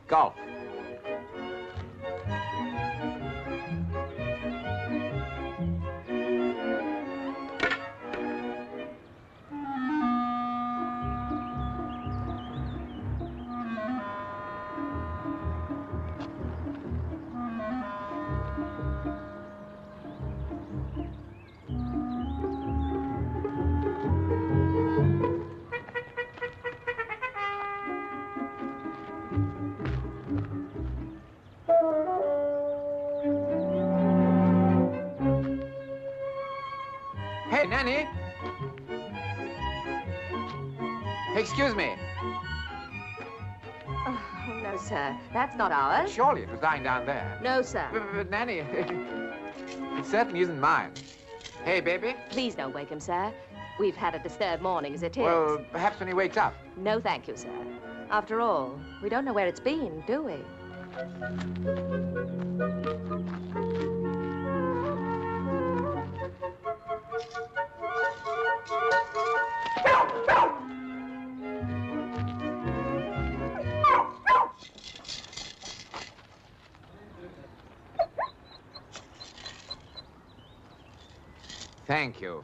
Golf. Hey, Nanny! Excuse me. Oh, no, sir. That's not ours. Surely it was lying down there. No, sir. But Nanny, it certainly isn't mine. Hey, baby. Please don't wake him, sir. We've had a disturbed morning as it is. Well, perhaps when he wakes up. No, thank you, sir. After all, we don't know where it's been, do we? Thank you.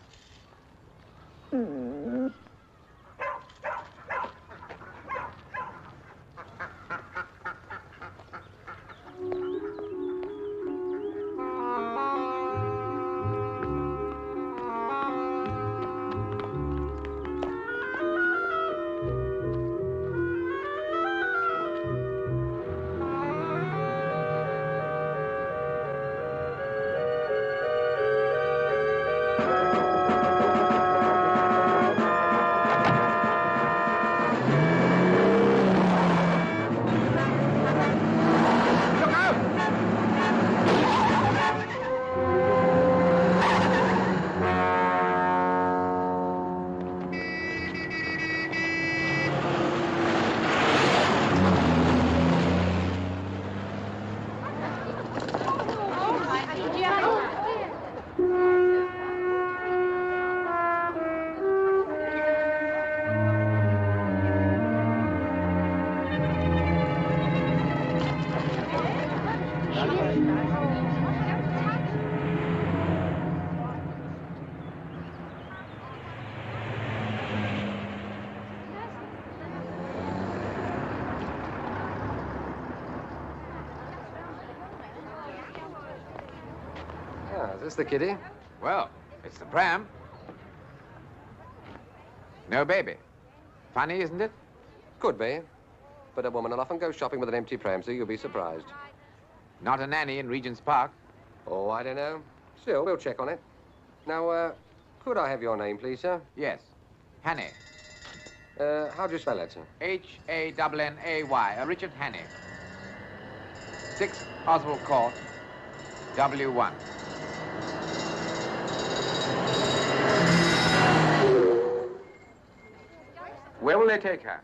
Is this the kiddie? Well, it's the pram. No baby. Funny, isn't it? Could be. But a woman will often go shopping with an empty pram, so you'll be surprised. Not a nanny in Regent's Park. Oh, I don't know. Still, we'll check on it. Now, could I have your name, please, sir? Yes. Hannay. How do you spell that, sir? H-A-N-N-A-Y. Richard Hannay. 6 Oswald Court, W1. Where will they take her?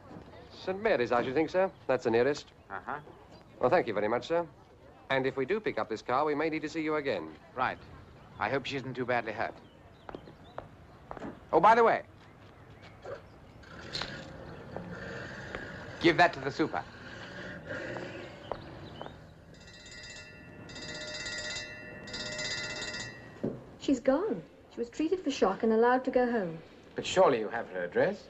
St. Mary's, I should think, sir. That's the nearest. Uh-huh. Well, thank you very much, sir. And if we do pick up this car, we may need to see you again. Right. I hope she isn't too badly hurt. Oh, by the way. Give that to the super. She's gone. She was treated for shock and allowed to go home. But surely you have her address?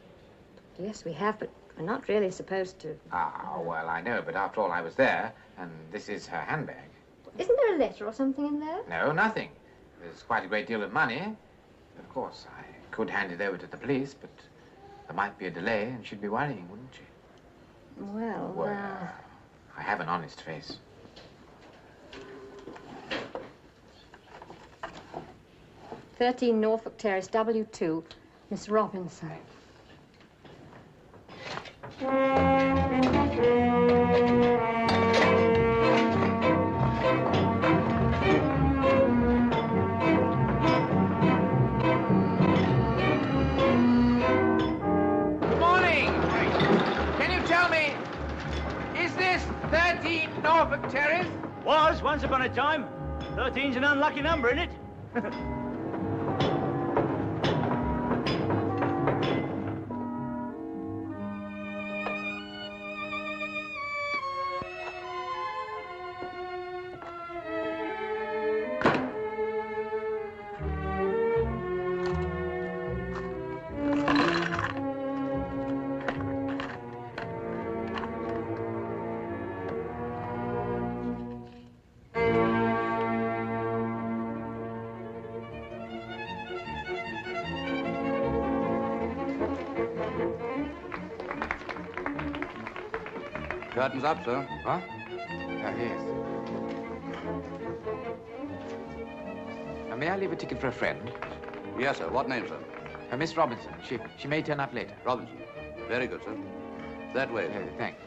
Yes, we have, but we're not really supposed to. Ah, well, I know, but after all, I was there, and this is her handbag. Isn't there a letter or something in there? No, nothing. There's quite a great deal of money. Of course, I could hand it over to the police, but there might be a delay, and she'd be worrying, wouldn't she? Well, I have an honest face. "13 Norfolk Terrace, W2, Miss Robinson." Good morning. Can you tell me, is this 13 Norfolk Terrace? Was, once upon a time. 13's an unlucky number, isn't it? Curtains up, sir. Huh? Yes. May I leave a ticket for a friend? Yes, sir. What name, sir? Miss Robinson. She may turn up later. Robinson. Very good, sir. That way. Thanks.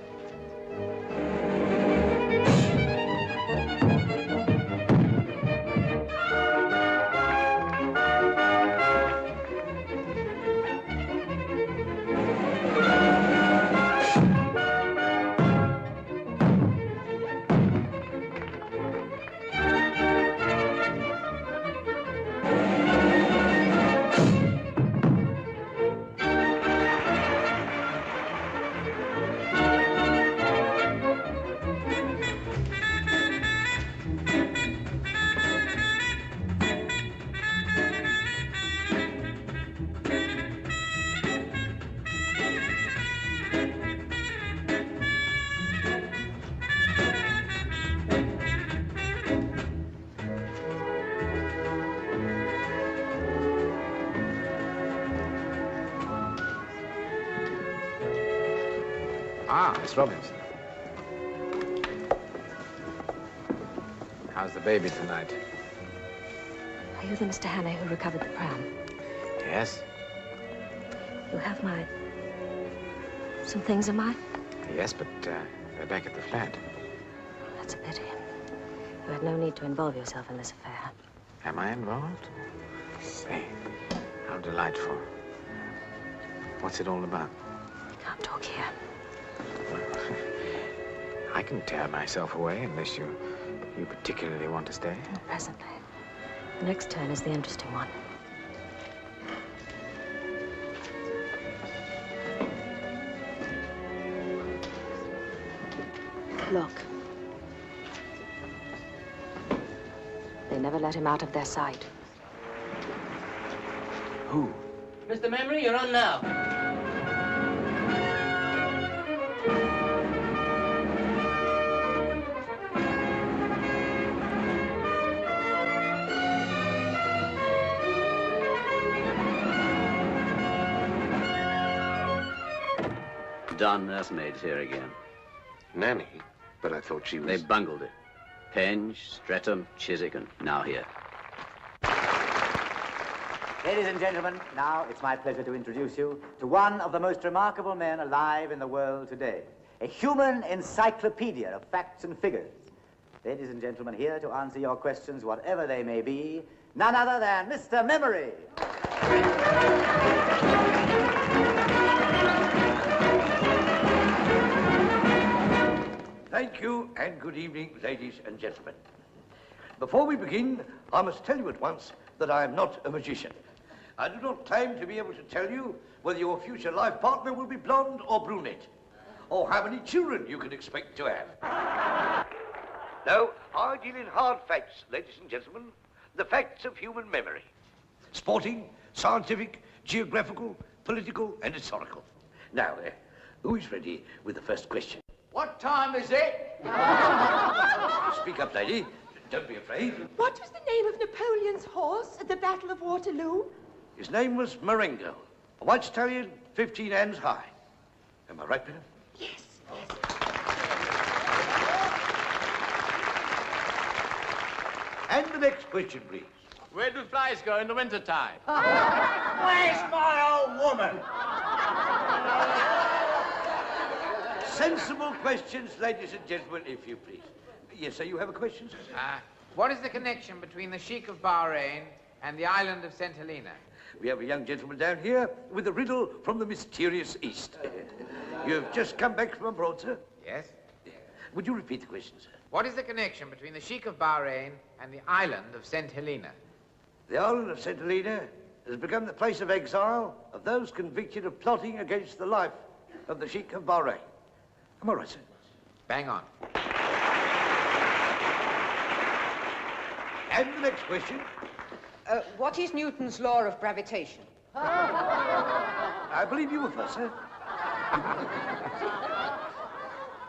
Ah, Miss Robinson. How's the baby tonight? Are you the Mr. Hannay who recovered the pram? Yes. You have some things of mine? Yes, but they're back at the flat. That's a pity. You had no need to involve yourself in this affair. Am I involved? Say, how delightful. What's it all about? You can't talk here. I can tear myself away unless you particularly want to stay. Presently. The next turn is the interesting one. Look. They never let him out of their sight. Who? Mr. Memory, you're on now. Don Nursemaid's here again. Nanny? But I thought she was... They bungled it. Penge, Streatham, Chiswick, and now here. Ladies and gentlemen, now it's my pleasure to introduce you to one of the most remarkable men alive in the world today. A human encyclopedia of facts and figures. Ladies and gentlemen, here to answer your questions, whatever they may be, none other than Mr. Memory. Thank you, and good evening, ladies and gentlemen. Before we begin, I must tell you at once that I am not a magician. I do not claim to be able to tell you whether your future life partner will be blonde or brunette, or how many children you can expect to have. No, I deal in hard facts, ladies and gentlemen, the facts of human memory. Sporting, scientific, geographical, political, and historical. Now, who is ready with the first question? What time is it? Speak up, lady. Don't be afraid. What was the name of Napoleon's horse at the Battle of Waterloo? His name was Marengo. A white stallion, 15 hands high. Am I right, Peter? Yes. And the next question, please. Where do flies go in the wintertime? Where's my old woman? Sensible questions, ladies and gentlemen, if you please. Yes, sir, you have a question, sir? What is the connection between the Sheik of Bahrain and the island of St. Helena? We have a young gentleman down here with a riddle from the mysterious East. You have just come back from abroad, sir? Yes. Would you repeat the question, sir? What is the connection between the Sheik of Bahrain and the island of St. Helena? The island of St. Helena has become the place of exile of those convicted of plotting against the life of the Sheik of Bahrain. Am I right, sir? Bang on. And the next question. What is Newton's law of gravitation? I believe you were first, sir.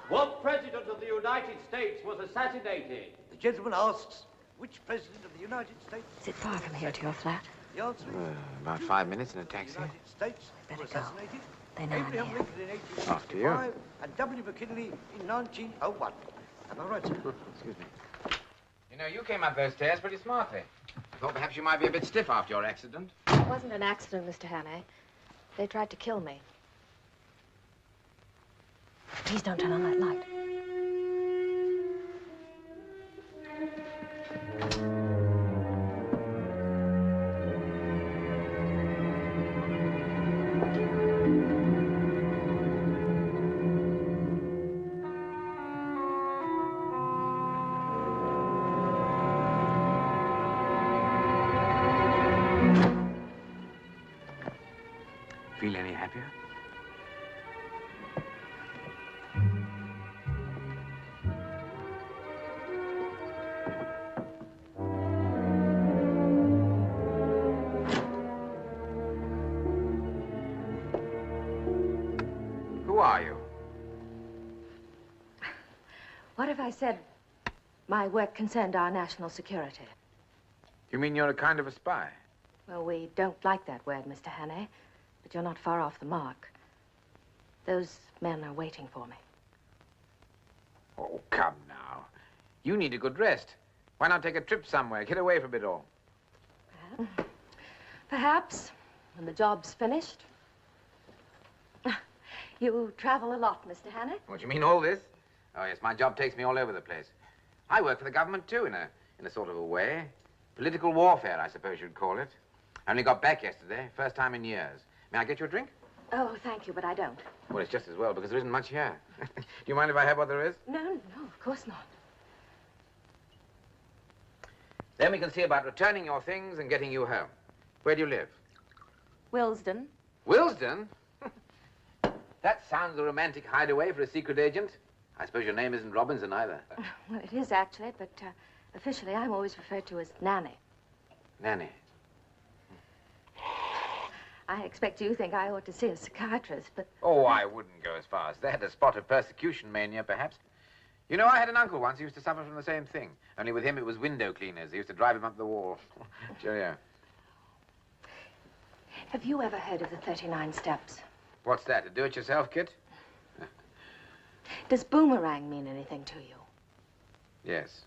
What president of the United States was assassinated? The gentleman asks, which president of the United States... Is it far from here to your flat? The answer is... About 5 minutes in a taxi. The United States Better were go. assassinated. They know I'm Abraham here. Lincoln in After you. 1865 and W. McKinley in 1901. Am I right, sir? Excuse me. You know, you came up those stairs pretty smartly. I thought perhaps you might be a bit stiff after your accident. It wasn't an accident, Mr. Hannay. They tried to kill me. Please don't turn on that light. Feel any happier? Who are you? What if I said my work concerned our national security? You mean you're a kind of a spy? Well, we don't like that word, Mr. Hannay, but you're not far off the mark. Those men are waiting for me. Oh, come now. You need a good rest. Why not take a trip somewhere? Get away from it all. Perhaps, when the job's finished. You travel a lot, Mr. Hannay? What, you mean all this? Oh, yes, my job takes me all over the place. I work for the government, too, in a sort of a way. Political warfare, I suppose you'd call it. I only got back yesterday, first time in years. May I get you a drink? Oh, thank you, but I don't. Well, it's just as well, because there isn't much here. Do you mind if I have what there is? No, of course not. Then we can see about returning your things and getting you home. Where do you live? Willesden. Willesden? That sounds a romantic hideaway for a secret agent. I suppose your name isn't Robinson either. Well, it is actually, but officially I'm always referred to as Nanny. Nanny. I expect you think I ought to see a psychiatrist, but... Oh, I wouldn't go as far as that. A spot of persecution mania, perhaps. You know, I had an uncle once who used to suffer from the same thing. Only with him, it was window cleaners. They used to drive him up the wall. Cheerio. Have you ever heard of the 39 steps? What's that, a do-it-yourself kit? Does boomerang mean anything to you? Yes.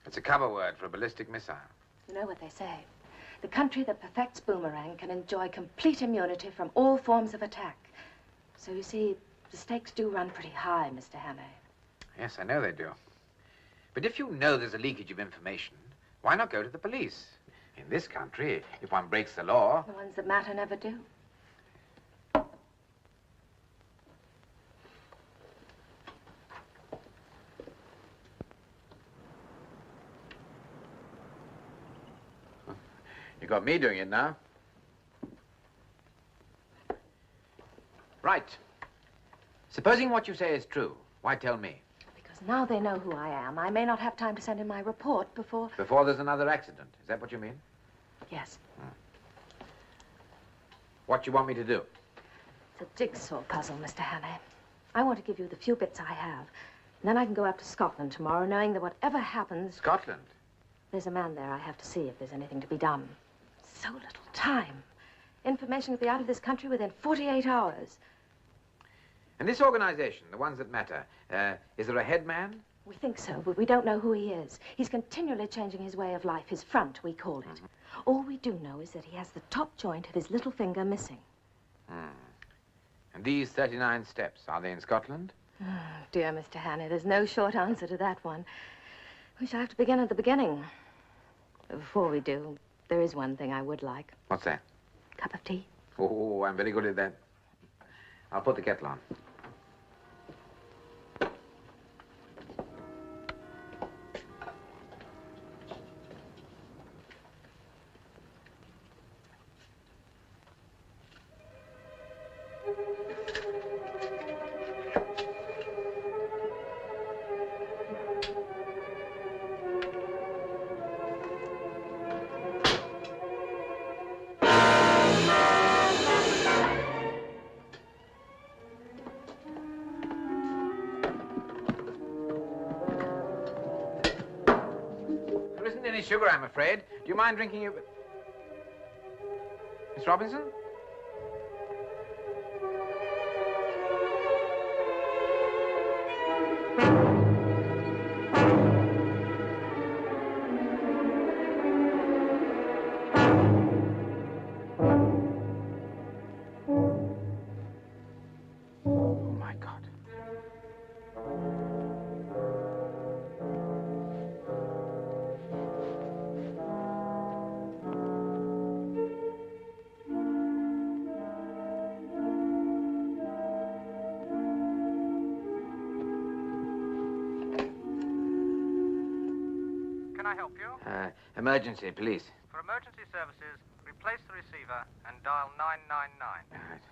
It's a cover word for a ballistic missile. You know what they say. The country that perfects boomerang can enjoy complete immunity from all forms of attack. So you see, the stakes do run pretty high, Mr. Hannay. Yes, I know they do. But if you know there's a leakage of information, why not go to the police? In this country, if one breaks the law... The ones that matter never do. You got me doing it now. Right. Supposing what you say is true, why tell me? Because now they know who I am. I may not have time to send in my report before... Before there's another accident. Is that what you mean? Yes. What do you want me to do? It's a jigsaw puzzle, Mr. Hannay. I want to give you the few bits I have. And then I can go up to Scotland tomorrow, knowing that whatever happens... Scotland? There's a man there I have to see if there's anything to be done. So little time. Information could be out of this country within 48 hours. And this organization, the ones that matter, is there a head man? We think so, but we don't know who he is. He's continually changing his way of life, his front, we call it. All we do know is that he has the top joint of his little finger missing. And these 39 steps, are they in Scotland? Oh, dear Mr. Hannay, there's no short answer to that one. We shall have to begin at the beginning. But before we do, there is one thing I would like. What's that? Cup of tea. Oh, I'm very good at that. I'll put the kettle on. Sugar, I'm afraid. Do you mind drinking your... Miss Robinson? I help you? Emergency, police. For emergency services, replace the receiver and dial 999. All right.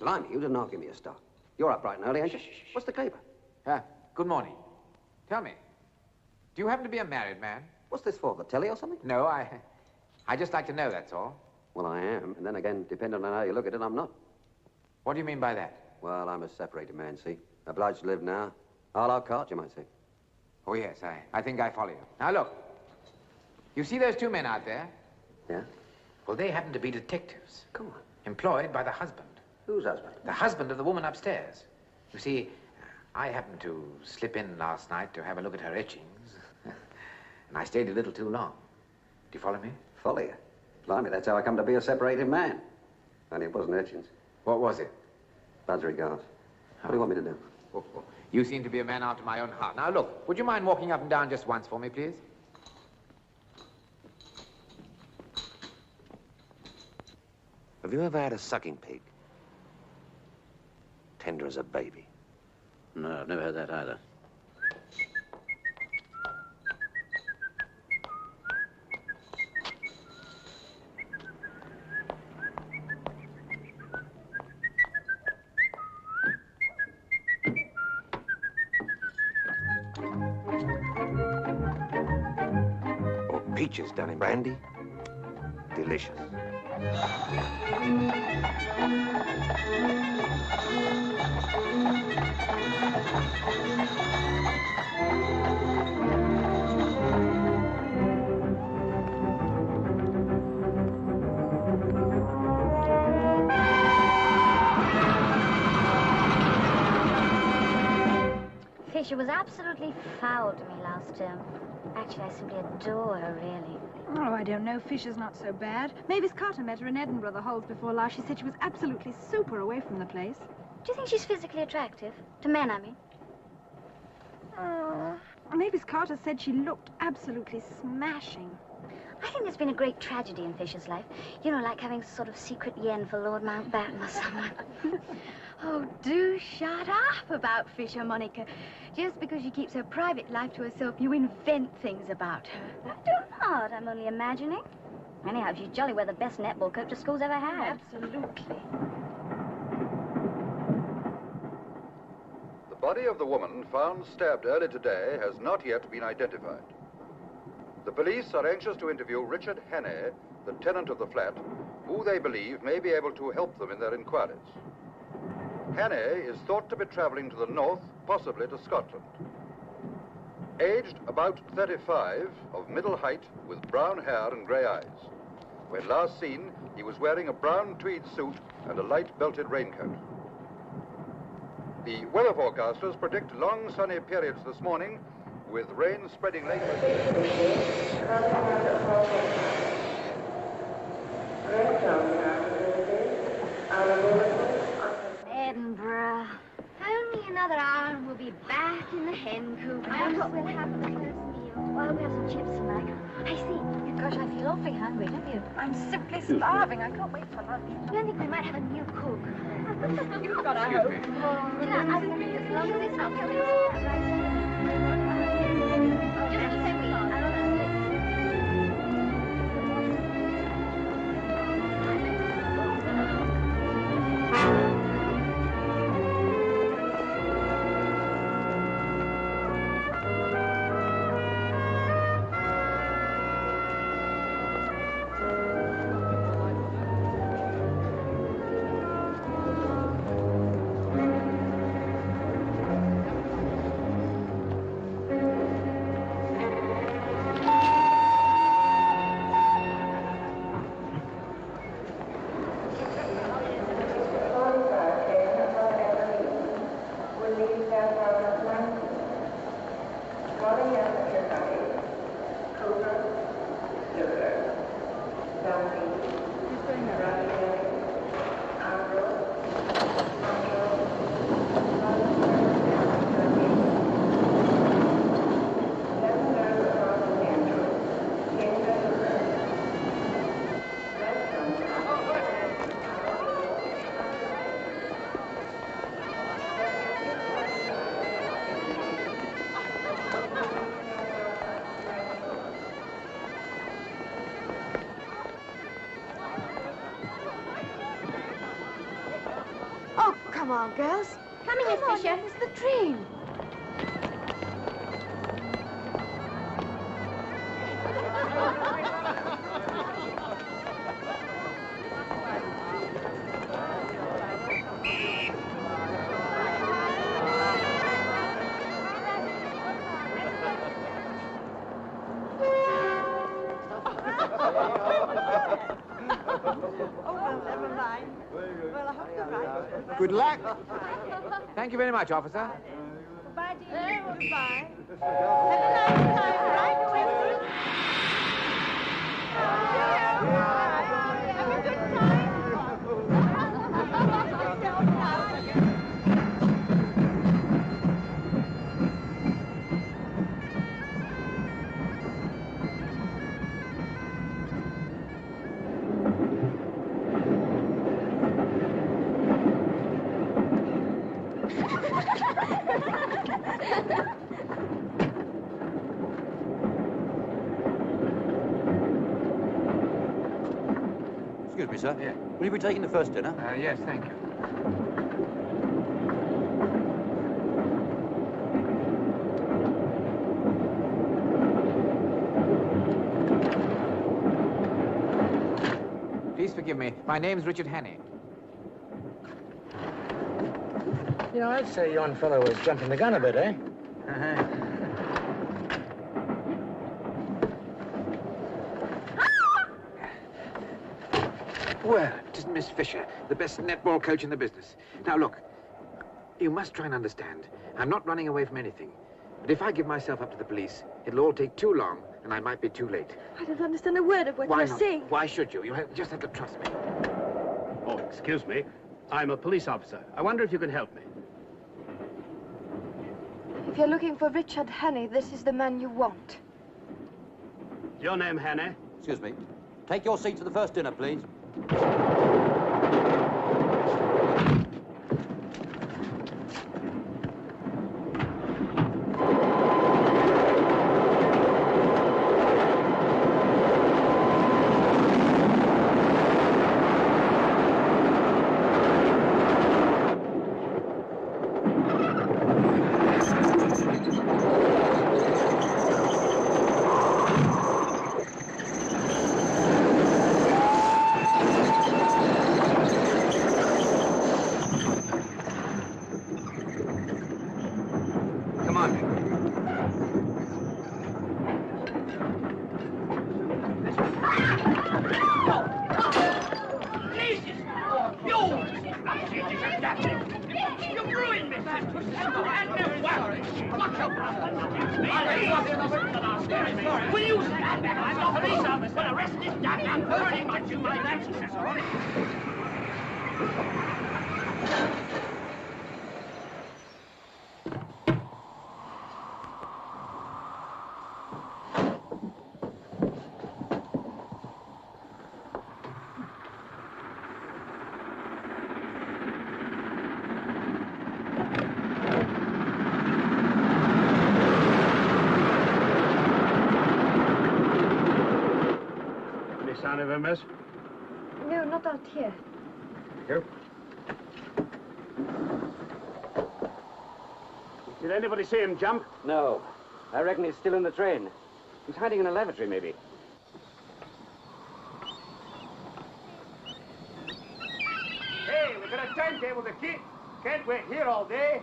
Blimey, you did not give me a start. You're up bright and early, ain't you? What's the caper? Good morning. Tell me, do you happen to be a married man? What's this for, the telly or something? No, I just like to know, that's all. Well, I am, and then again, depending on how you look at it, I'm not. What do you mean by that? Well, I'm a separated man, see? Obliged to live now. A la carte, you might say. Oh, yes, I think I follow you. Now, look. You see those two men out there? Yeah? Well, they happen to be detectives. Come on. Employed by the husband. Whose husband? The husband of the woman upstairs. You see, I happened to slip in last night to have a look at her etchings. And I stayed a little too long. Do you follow me? Follow you? Blimey, that's how I come to be a separated man. Only it wasn't etchings. What was it? Bud's regards. What do you want me to do? Oh. You seem to be a man after my own heart. Now, look, would you mind walking up and down just once for me, please? Have you ever had a sucking pig? Tender as a baby. No, I've never had that either. Or peaches done in brandy. Delicious. Fisher was absolutely foul to me last term. Actually, I simply adore her, really. Oh, I don't know. Fisher's not so bad. Mavis Carter met her in Edinburgh the holes before last. She said she was absolutely super away from the place. Do you think she's physically attractive? To men, I mean. Mavis Carter said she looked absolutely smashing. I think there's been a great tragedy in Fisher's life. You know, like having a sort of secret yen for Lord Mountbatten or someone. Oh, do shut up about Fisher, Monica. Just because she keeps her private life to herself, you invent things about her. I do not. I'm only imagining. Anyhow, she's jolly well the best netball coach the school's ever had. Absolutely. The body of the woman found stabbed early today has not yet been identified. The police are anxious to interview Richard Hannay, the tenant of the flat, who they believe may be able to help them in their inquiries. Hannay is thought to be traveling to the north, possibly to Scotland. Aged about 35, of middle height, with brown hair and grey eyes. When last seen, he was wearing a brown tweed suit and a light belted raincoat. The weather forecasters predict long sunny periods this morning, with rain spreading late. Edinburgh. Only another hour and we'll be back in the hen coop. I wonder what we'll have for the first meal. Well, we'll have some chips tonight. I see. Gosh, I feel awfully hungry, don't you? I'm simply starving. I can't wait for lunch. Do you think we might have a new cook? You've got a Excuse hope. me. You know, I think as long as it's not coming to that right. Just so we are. Oh, come on, girls. Coming, Miss Fisher. It's the train. Oh, well, never mind. Well, I hope you're right. Good luck. Thank you very much, officer. Goodbye, dear. Goodbye. Have a nice time. Right away. Have a good time. Excuse me, sir. Yeah. Will you be taking the first dinner? Yes, thank you. Please forgive me. My name's Richard Hannay. You know, I'd say yon fellow was jumping the gun a bit, eh? Uh-huh. Well, it isn't Miss Fisher, the best netball coach in the business. Now, look, you must try and understand. I'm not running away from anything. But if I give myself up to the police, it'll all take too long, and I might be too late. I don't understand a word of what Why you're not? saying. Why should you? Just have to trust me. Oh, excuse me. I'm a police officer. I wonder if you can help me. If you're looking for Richard Hannay, this is the man you want. Is your name Hannay? Excuse me. Take your seat to the first dinner, please. You ruined me. Will you stand back? I'm a police officer. Arrest this dummy. I'm very much in my absence. Sign of him, miss? No, not out here. Thank you. Did anybody see him jump? No. I reckon he's still in the train. He's hiding in a lavatory, maybe. Hey, we've got a timetable to keep. Can't wait here all day.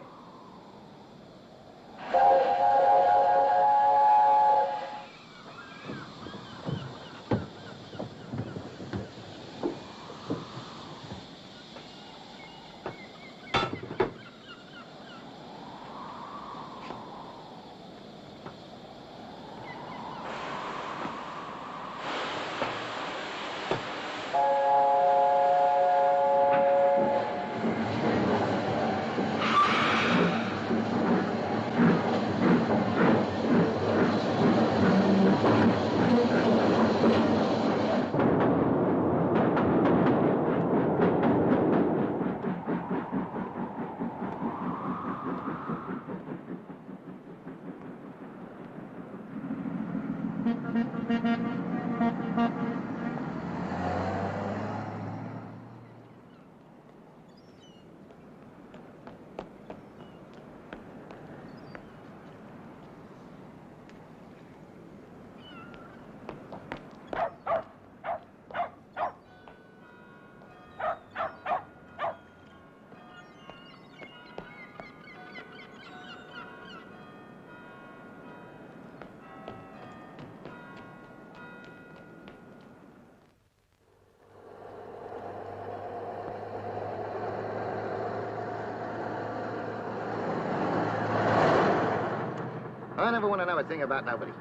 I never want to know a thing about nobody.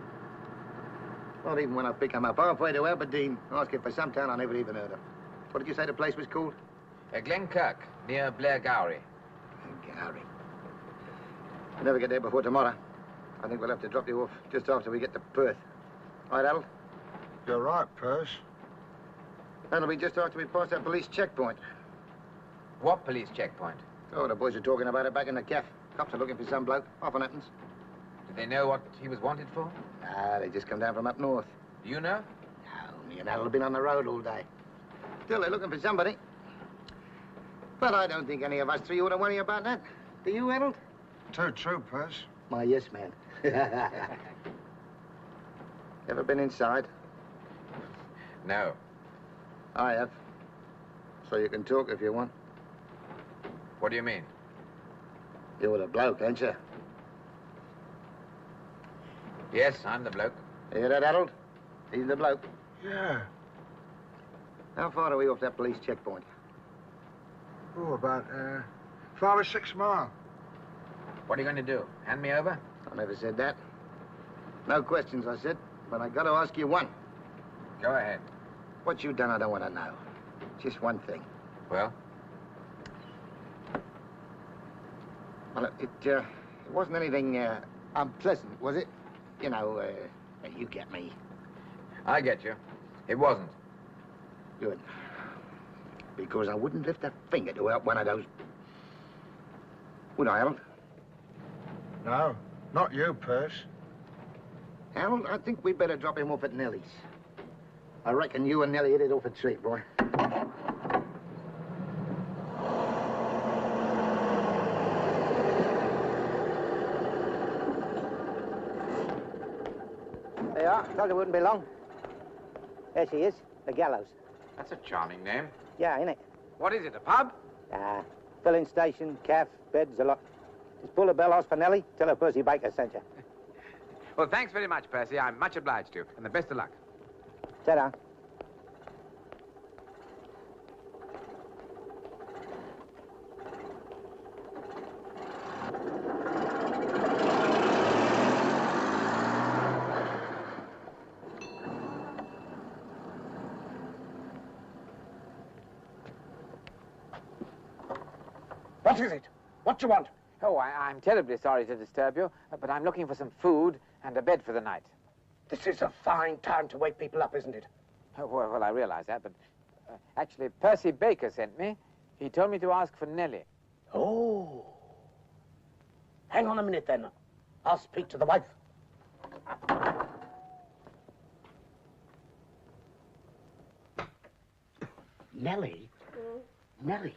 Not even when I pick 'em up halfway to Aberdeen, asking for some town I never even heard of. What did you say the place was called? Glenkirk, near Blairgowrie. Blairgowrie. We'll never get there before tomorrow. I think we'll have to drop you off just after we get to Perth. All right, Harold? You're right, Perce. That'll be just after we pass that police checkpoint. What police checkpoint? Oh, the boys are talking about it back in the cafe. Cops are looking for some bloke. Often happens. Did they know what he was wanted for? Ah, they just come down from up north. Do you know? No, me and Harold have been on the road all day. Still, they're looking for somebody. But I don't think any of us three ought to worry about that. Do you, Harold? Too true, Perce. My yes, man. Ever been inside? No. I have. So you can talk if you want. What do you mean? You're the bloke, ain't you? Yes, I'm the bloke. Hear that, Harold? He's the bloke. Yeah. How far are we off that police checkpoint? Oh, about 5 or 6 miles. What are you going to do? Hand me over? I never said that. No questions, I said. But I got to ask you one. Go ahead. What you done, I don't want to know. Just one thing. Well? Well, it wasn't anything unpleasant, was it? You know, you get me. I get you. It wasn't. Good. Because I wouldn't lift a finger to help one of those. Would I, Harold? No, not you, Perce. Harold, I think we'd better drop him off at Nellie's. I reckon you and Nellie hit it off a treat, boy. There you are. Told you it wouldn't be long. There she is, the gallows. That's a charming name. Yeah, innit? What is it, a pub? Ah, filling station, caff, beds, a lot. Just pull the bell house for Nellie, tell her Percy Baker sent you. Well, thanks very much, Percy. I'm much obliged to you, and the best of luck. Ta-da. What is it? What do you want? Oh, I'm terribly sorry to disturb you, but I'm looking for some food and a bed for the night. This is a fine time to wake people up, isn't it? Oh, well, I realize that, but actually, Percy Baker sent me. He told me to ask for Nellie. Oh. Hang on a minute, then. I'll speak to the wife. Nellie? Nellie?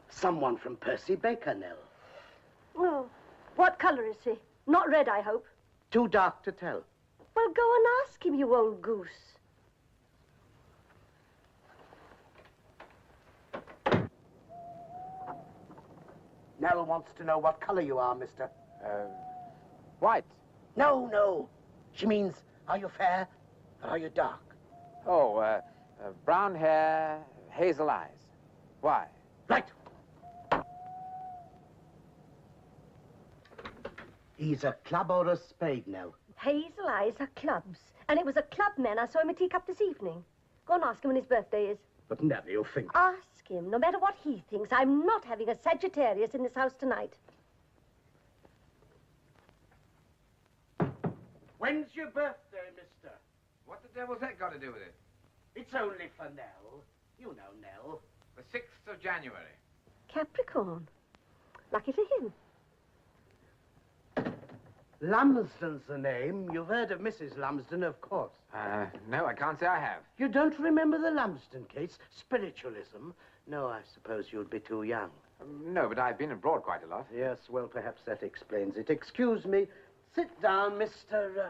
Someone from Percy Baker, Nell. Oh, what colour is he? Not red, I hope. Too dark to tell. Well, go and ask him, you old goose. Nell wants to know what colour you are, mister. White. No. She means, are you fair or are you dark? Oh, brown hair, hazel eyes. Why? Right. He's a club or a spade, Nell. Hazel eyes are clubs. And it was a club man I saw him at teacup this evening. Go and ask him when his birthday is. But Nell, you think... Ask him. No matter what he thinks, I'm not having a Sagittarius in this house tonight. When's your birthday, mister? What the devil's that got to do with it? It's only for Nell. You know Nell. The 6th of January. Capricorn. Lucky for him. Lumsden's the name. You've heard of Mrs. Lumsden, of course. No, I can't say I have. You don't remember the Lumsden case? Spiritualism? No, I suppose you'd be too young. No, but I've been abroad quite a lot. Yes, well, perhaps that explains it. Excuse me. Sit down, Mr.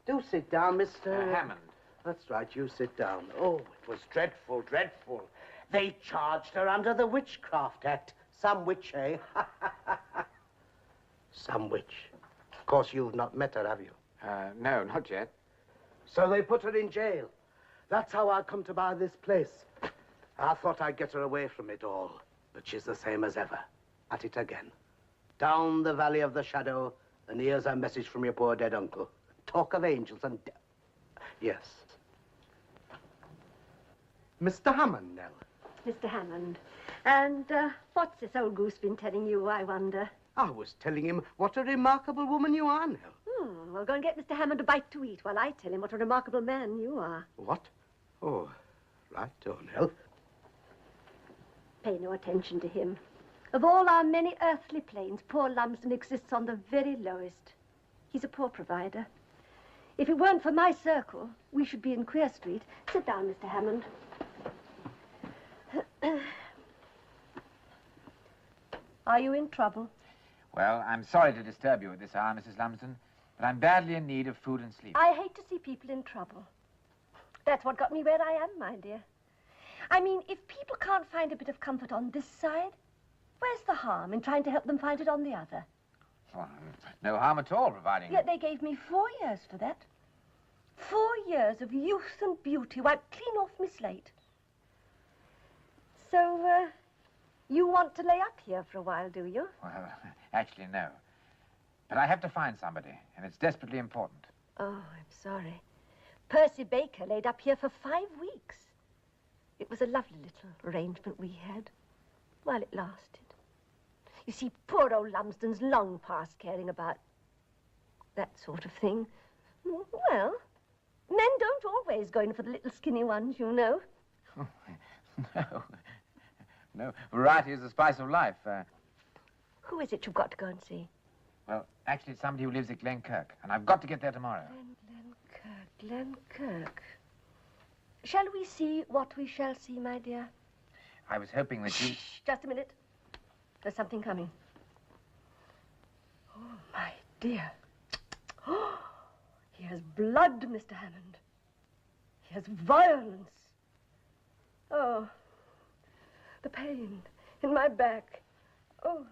Do sit down, Mr. Hammond. That's right, you sit down. Oh, it was dreadful, dreadful. They charged her under the Witchcraft Act. Some witch, eh? Some witch. Of course, you've not met her, have you? No, not yet. So they put her in jail. That's how I come to buy this place. I thought I'd get her away from it all. But she's the same as ever. At it again. Down the valley of the shadow, and here's a message from your poor dead uncle. Talk of angels and... Yes. Mr. Hammond, Nell. Mr. Hammond. And what's this old goose been telling you, I wonder? I was telling him what a remarkable woman you are, Nell. Well, go and get Mr. Hammond a bite to eat while I tell him what a remarkable man you are. What? Oh, right, Nell. Pay no attention to him. Of all our many earthly planes, poor Lumsden exists on the very lowest. He's a poor provider. If it weren't for my circle, we should be in Queer Street. Sit down, Mr. Hammond. Are you in trouble? Well, I'm sorry to disturb you at this hour, Mrs. Lumsden, but I'm badly in need of food and sleep. I hate to see people in trouble. That's what got me where I am, my dear. I mean, if people can't find a bit of comfort on this side, where's the harm in trying to help them find it on the other? Well, no harm at all, providing... Yet they gave me 4 years for that. 4 years of youth and beauty wiped clean off my slate. So, you want to lay up here for a while, do you? Well, actually, no. But I have to find somebody, and it's desperately important. Oh, I'm sorry. Percy Baker laid up here for 5 weeks. It was a lovely little arrangement we had, while it lasted. You see, poor old Lumsden's long past caring about that sort of thing. Well, men don't always go in for the little skinny ones, you know. No, variety is the spice of life. Who is it you've got to go and see? Well, actually, it's somebody who lives at Glenkirk, and I've got to get there tomorrow. Glenkirk. Shall we see what we shall see, my dear? I was hoping that you... Shh, just a minute. There's something coming. Oh, my dear. Oh, he has blood, Mr. Hammond. He has violence. Oh, the pain in my back. Oh.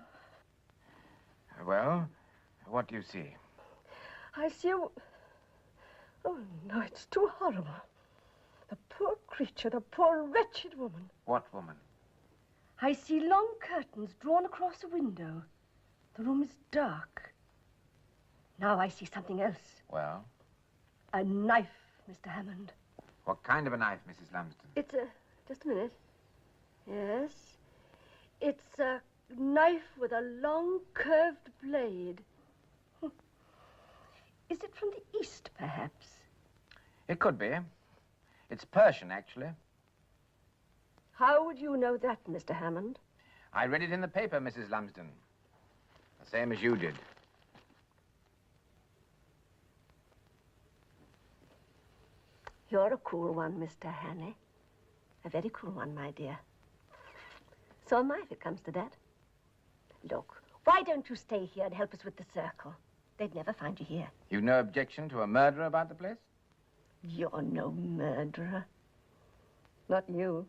Well, what do you see? I see a... Oh, no, it's too horrible. The poor creature, the poor wretched woman. What woman? I see long curtains drawn across a window. The room is dark. Now I see something else. Well? A knife, Mr. Hammond. What kind of a knife, Mrs. Lumsden? It's a... Just a minute. Yes. It's a knife with a long, curved blade. Is it from the East, perhaps? It could be. It's Persian, actually. How would you know that, Mr. Hammond? I read it in the paper, Mrs. Lumsden. The same as you did. You're a cool one, Mr. Hannay. A very cool one, my dear. So am I, if it comes to that. Look, why don't you stay here and help us with the circle? They'd never find you here. You've no objection to a murderer about the place? You're no murderer. Not you.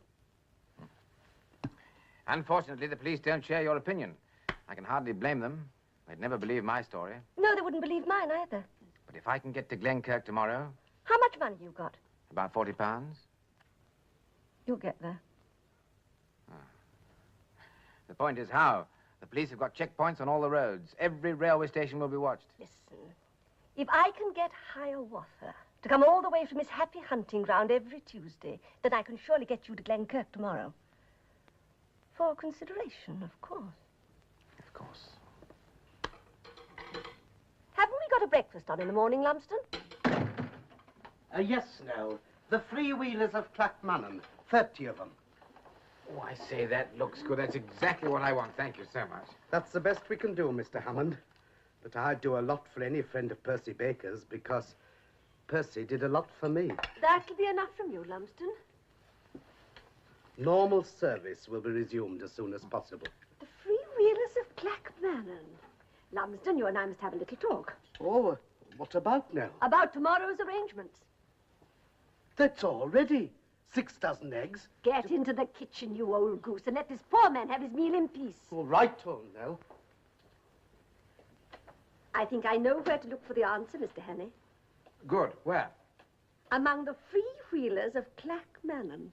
Unfortunately, the police don't share your opinion. I can hardly blame them. They'd never believe my story. No, they wouldn't believe mine either. But if I can get to Glenkirk tomorrow... How much money you got? About £40. You'll get there. The point is how. The police have got checkpoints on all the roads. Every railway station will be watched. Listen, if I can get Hiawatha to come all the way from his happy hunting ground every Tuesday, then I can surely get you to Glenkirk tomorrow. For consideration, of course. Of course. Haven't we got a breakfast on in the morning, Lumsden? Yes, Nell. The freewheelers of Clackmannan. 30 of them. Oh, I say, that looks good. That's exactly what I want. Thank you so much. That's the best we can do, Mr. Hammond. But I'd do a lot for any friend of Percy Baker's because Percy did a lot for me. That'll be enough from you, Lumsden. Normal service will be resumed as soon as possible. The freewheelers of Clackmannan. Lumsden, you and I must have a little talk. Oh, what about now? About tomorrow's arrangements. That's all ready. 6 dozen eggs. Get into the kitchen, you old goose, and let this poor man have his meal in peace. All right, Nell. I think I know where to look for the answer, Mr. Hannay. Good. Where? Among the freewheelers of Clackmannan.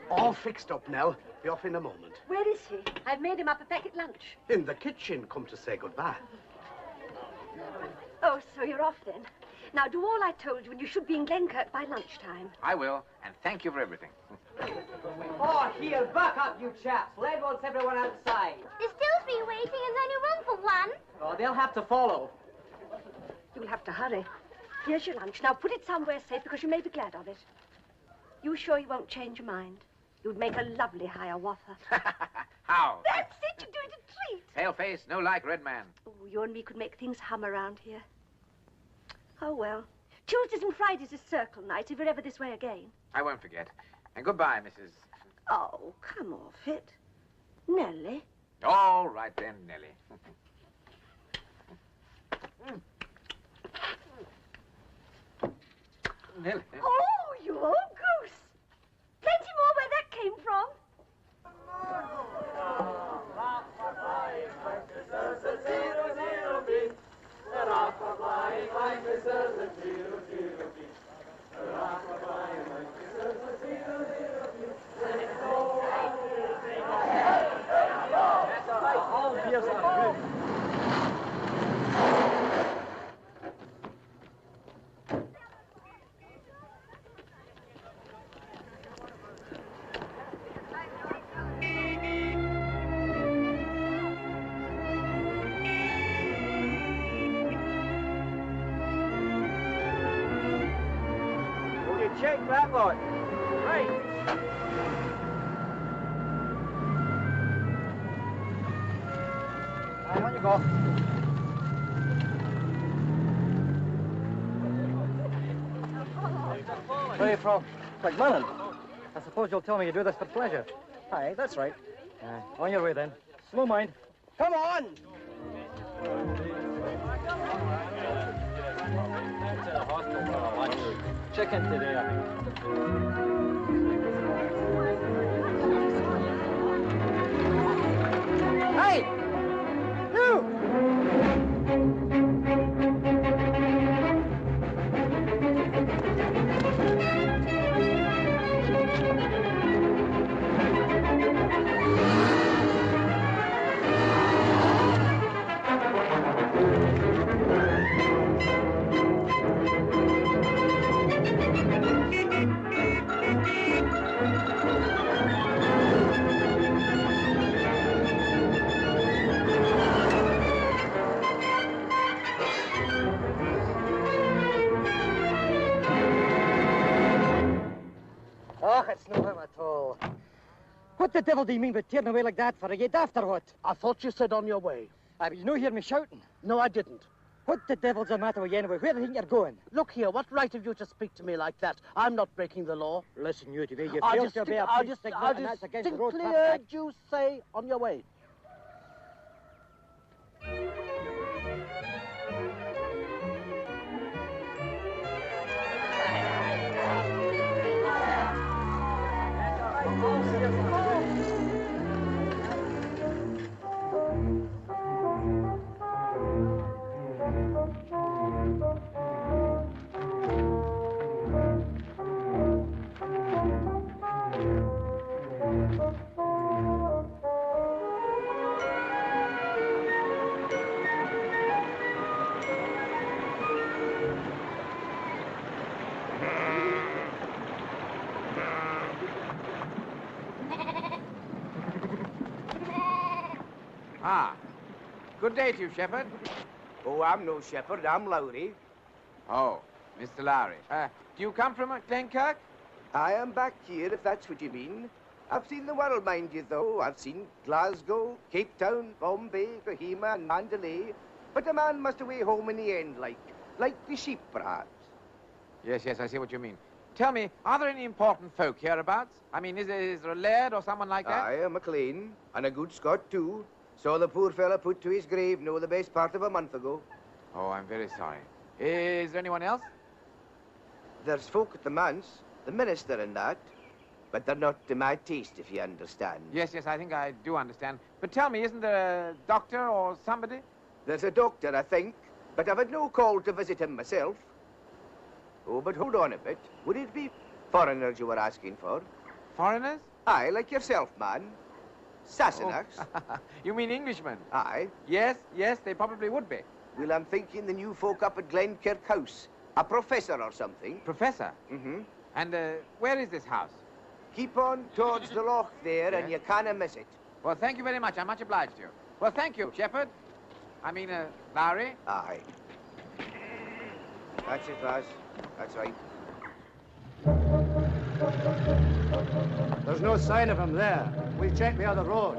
All fixed up, Nell. Be off in a moment. Where is he? I've made him up a packet lunch. In the kitchen, come to say goodbye. Oh, so you're off then. Now, do all I told you, and you should be in Glenkirk by lunchtime. I will, and thank you for everything. Oh, here, back up, you chaps. Led wants everyone outside. There's still 3 waiting. There's only room for 1. Oh, they'll have to follow. You'll have to hurry. Here's your lunch. Now, put it somewhere safe, because you may be glad of it. You sure you won't change your mind? You'd make a lovely Hiawatha. How? That's it. You're doing a treat. Pale face, no like red man. Oh, you and me could make things hum around here. Oh, well. Tuesdays and Fridays is circle night if you're ever this way again. I won't forget. And goodbye, Mrs. Oh, come off it. Nellie. All right then, Nellie. Nellie. Oh, you old goose. Plenty more where that came from. Check that lot. Right. Right, on you go. Where are you from? McMillan. I suppose you'll tell me you do this for pleasure. Aye, that's right. On your way then. Slow mind. Come on! Chicken today, I think. Hey! You! the devil do you mean by tearing away like that? For a yet after what? I thought you said on your way. But you no hear me shouting. No, I didn't. What the devil's the matter with you anyway? Where do you think you're going? Look here, what right have you to speak to me like that? I'm not breaking the law. Listen, you, to you I failed just to obey a I police just signal, I and that's against the road distinctly traffic heard act. you say on your way. Ah, good day to you, Shepherd. Oh, I'm no shepherd, I'm Lowry. Oh, Mr. Lowry. Do you come from Glenkirk? I am back here, if that's what you mean. I've seen the world, mind you, though. I've seen Glasgow, Cape Town, Bombay, Kohima, and Mandalay. But a man must away home in the end, like the sheep, perhaps. Yes, I see what you mean. Tell me, are there any important folk hereabouts? I mean, is there a laird or someone like that? Aye, a MacLean, and a good Scot, too. Saw the poor fella put to his grave no the best part of a month ago. Oh, I'm very sorry. Is there anyone else? There's folk at the manse, the minister and that. But they're not to my taste, if you understand. Yes, I think I do understand. But tell me, isn't there a doctor or somebody? There's a doctor, I think, but I've had no call to visit him myself. Oh, but hold on a bit. Would it be foreigners you were asking for? Foreigners? Aye, like yourself, man. Sassenachs. Oh. You mean Englishmen? Aye. Yes, they probably would be. Well, I'm thinking the new folk up at Glenkirk House. A professor or something. Professor? Mm-hmm. And where is this house? Keep on towards the loch there, and you can't miss it. Well, thank you very much. I'm much obliged to you. Well, thank you, Shepherd. I mean, Lowry. Aye. That's it, lass. That's right. There's no sign of him there. We'll check the other road.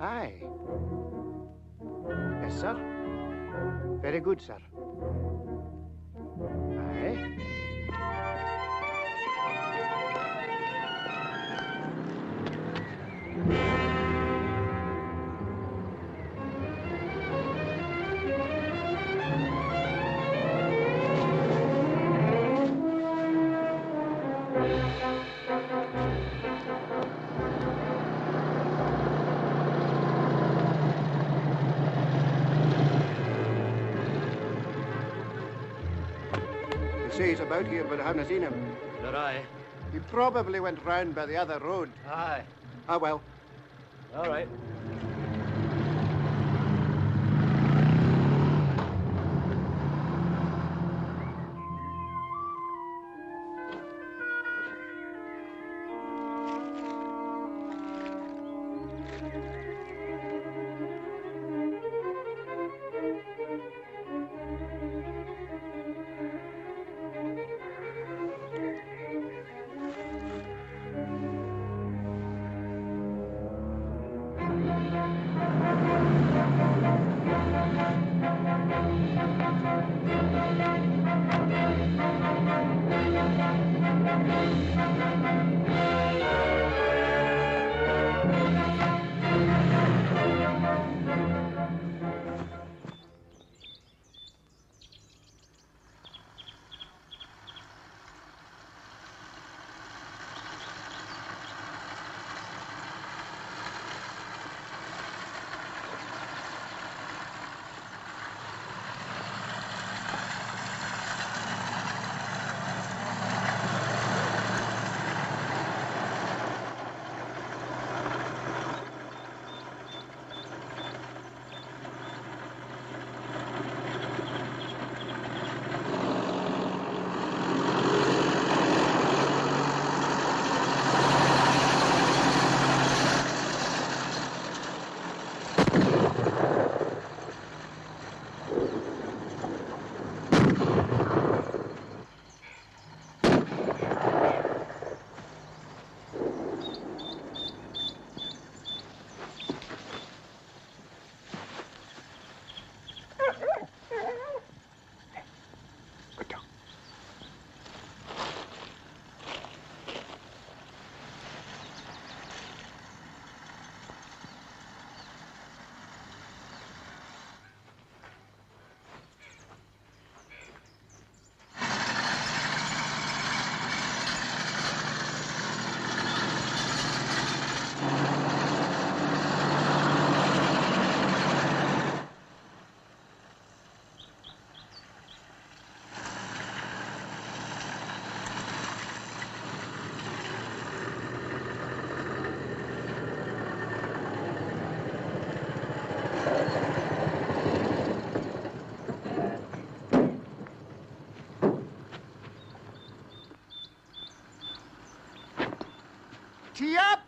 Aye. Yes, sir. Very good, sir. Aye. Say he's about here, but I haven't seen him. Nor I. He probably went round by the other road. Aye. Ah, well. All right. Tee up!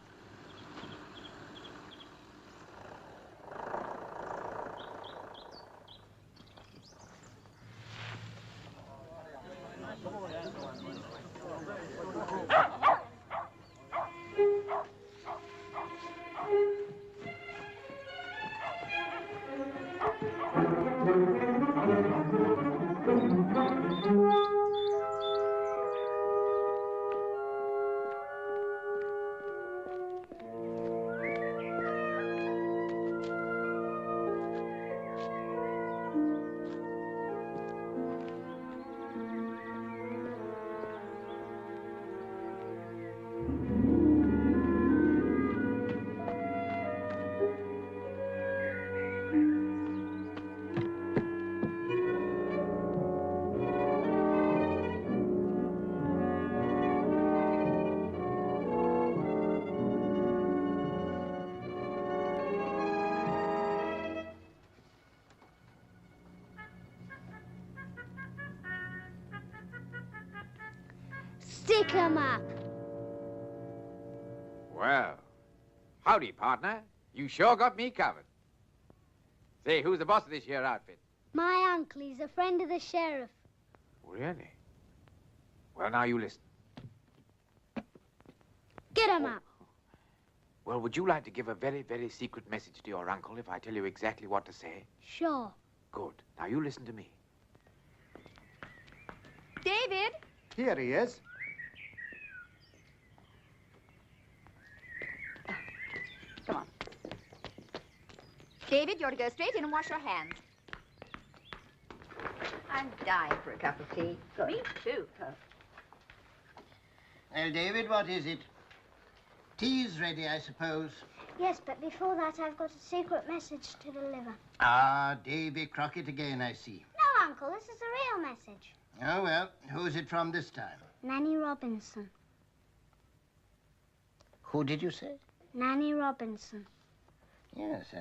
Stick 'em up. Well, howdy, partner. You sure got me covered. Say, who's the boss of this here outfit? My uncle, he's a friend of the sheriff. Really? Well, now you listen. Get 'em up. Well, would you like to give a very, very secret message to your uncle if I tell you exactly what to say? Sure. Good. Now you listen to me. David? Here he is. Come on. David, you're to go straight in and wash your hands. I'm dying for a cup of tea. Me too. Well, David, what is it? Tea's ready, I suppose. Yes, but before that, I've got a secret message to deliver. Ah, Davy Crockett again, I see. No, Uncle, this is a real message. Oh, well, who's it from this time? Nanny Robinson. Who did you say? Nanny Robinson. Yes,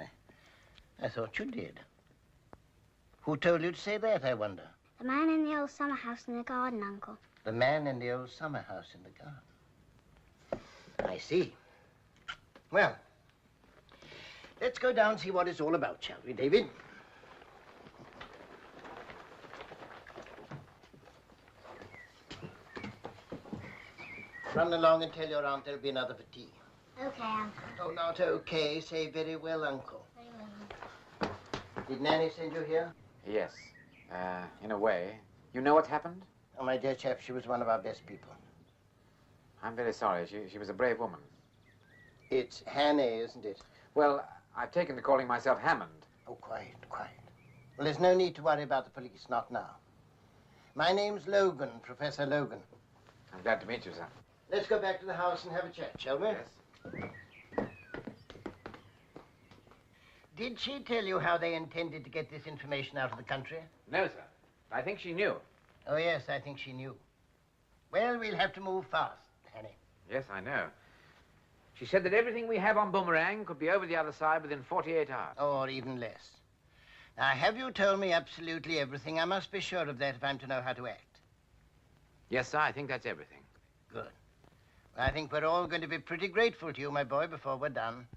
I thought you did. Who told you to say that, I wonder? The man in the old summer house in the garden, Uncle. The man in the old summer house in the garden. I see. Well, let's go down and see what it's all about, shall we, David? Run along and tell your aunt there'll be another for tea. Okay, Uncle. Oh, not okay. Say very well, Uncle. Very well. Did Nanny send you here? Yes. In a way. You know what's happened? Oh, my dear chap, she was one of our best people. I'm very sorry. She was a brave woman. It's Hannah, isn't it? Well, I've taken to calling myself Hammond. Oh, quiet, quiet. Well, there's no need to worry about the police, not now. My name's Logan, Professor Logan. I'm glad to meet you, sir. Let's go back to the house and have a chat, shall we? Yes. Did she tell you how they intended to get this information out of the country? No, sir. I think she knew. Oh, yes, I think she knew. Well, we'll have to move fast, Annie. Yes, I know. She said that everything we have on Boomerang could be over the other side within 48 hours. Or even less. Now, have you told me absolutely everything? I must be sure of that if I'm to know how to act. Yes, sir, I think that's everything. Good. Well, I think we're all going to be pretty grateful to you, my boy, before we're done.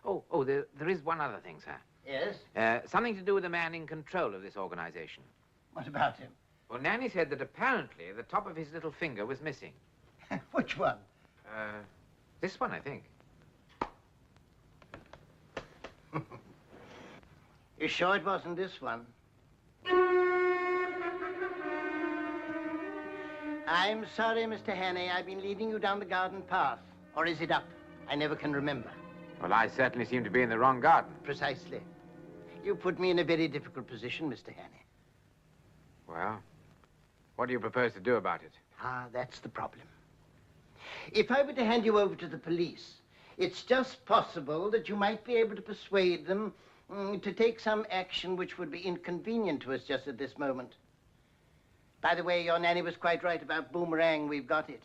Oh, there is one other thing, sir. Yes? Something to do with the man in control of this organization. What about him? Well, Nanny said that apparently the top of his little finger was missing. Which one? This one, I think. You sure it wasn't this one? I'm sorry, Mr. Hannay. I've been leading you down the garden path. Or is it up? I never can remember. Well, I certainly seem to be in the wrong garden. Precisely. You put me in a very difficult position, Mr. Hannay. Well, what do you propose to do about it? Ah, that's the problem. If I were to hand you over to the police, it's just possible that you might be able to persuade them to take some action which would be inconvenient to us just at this moment. By the way, your Nanny was quite right about Boomerang. We've got it.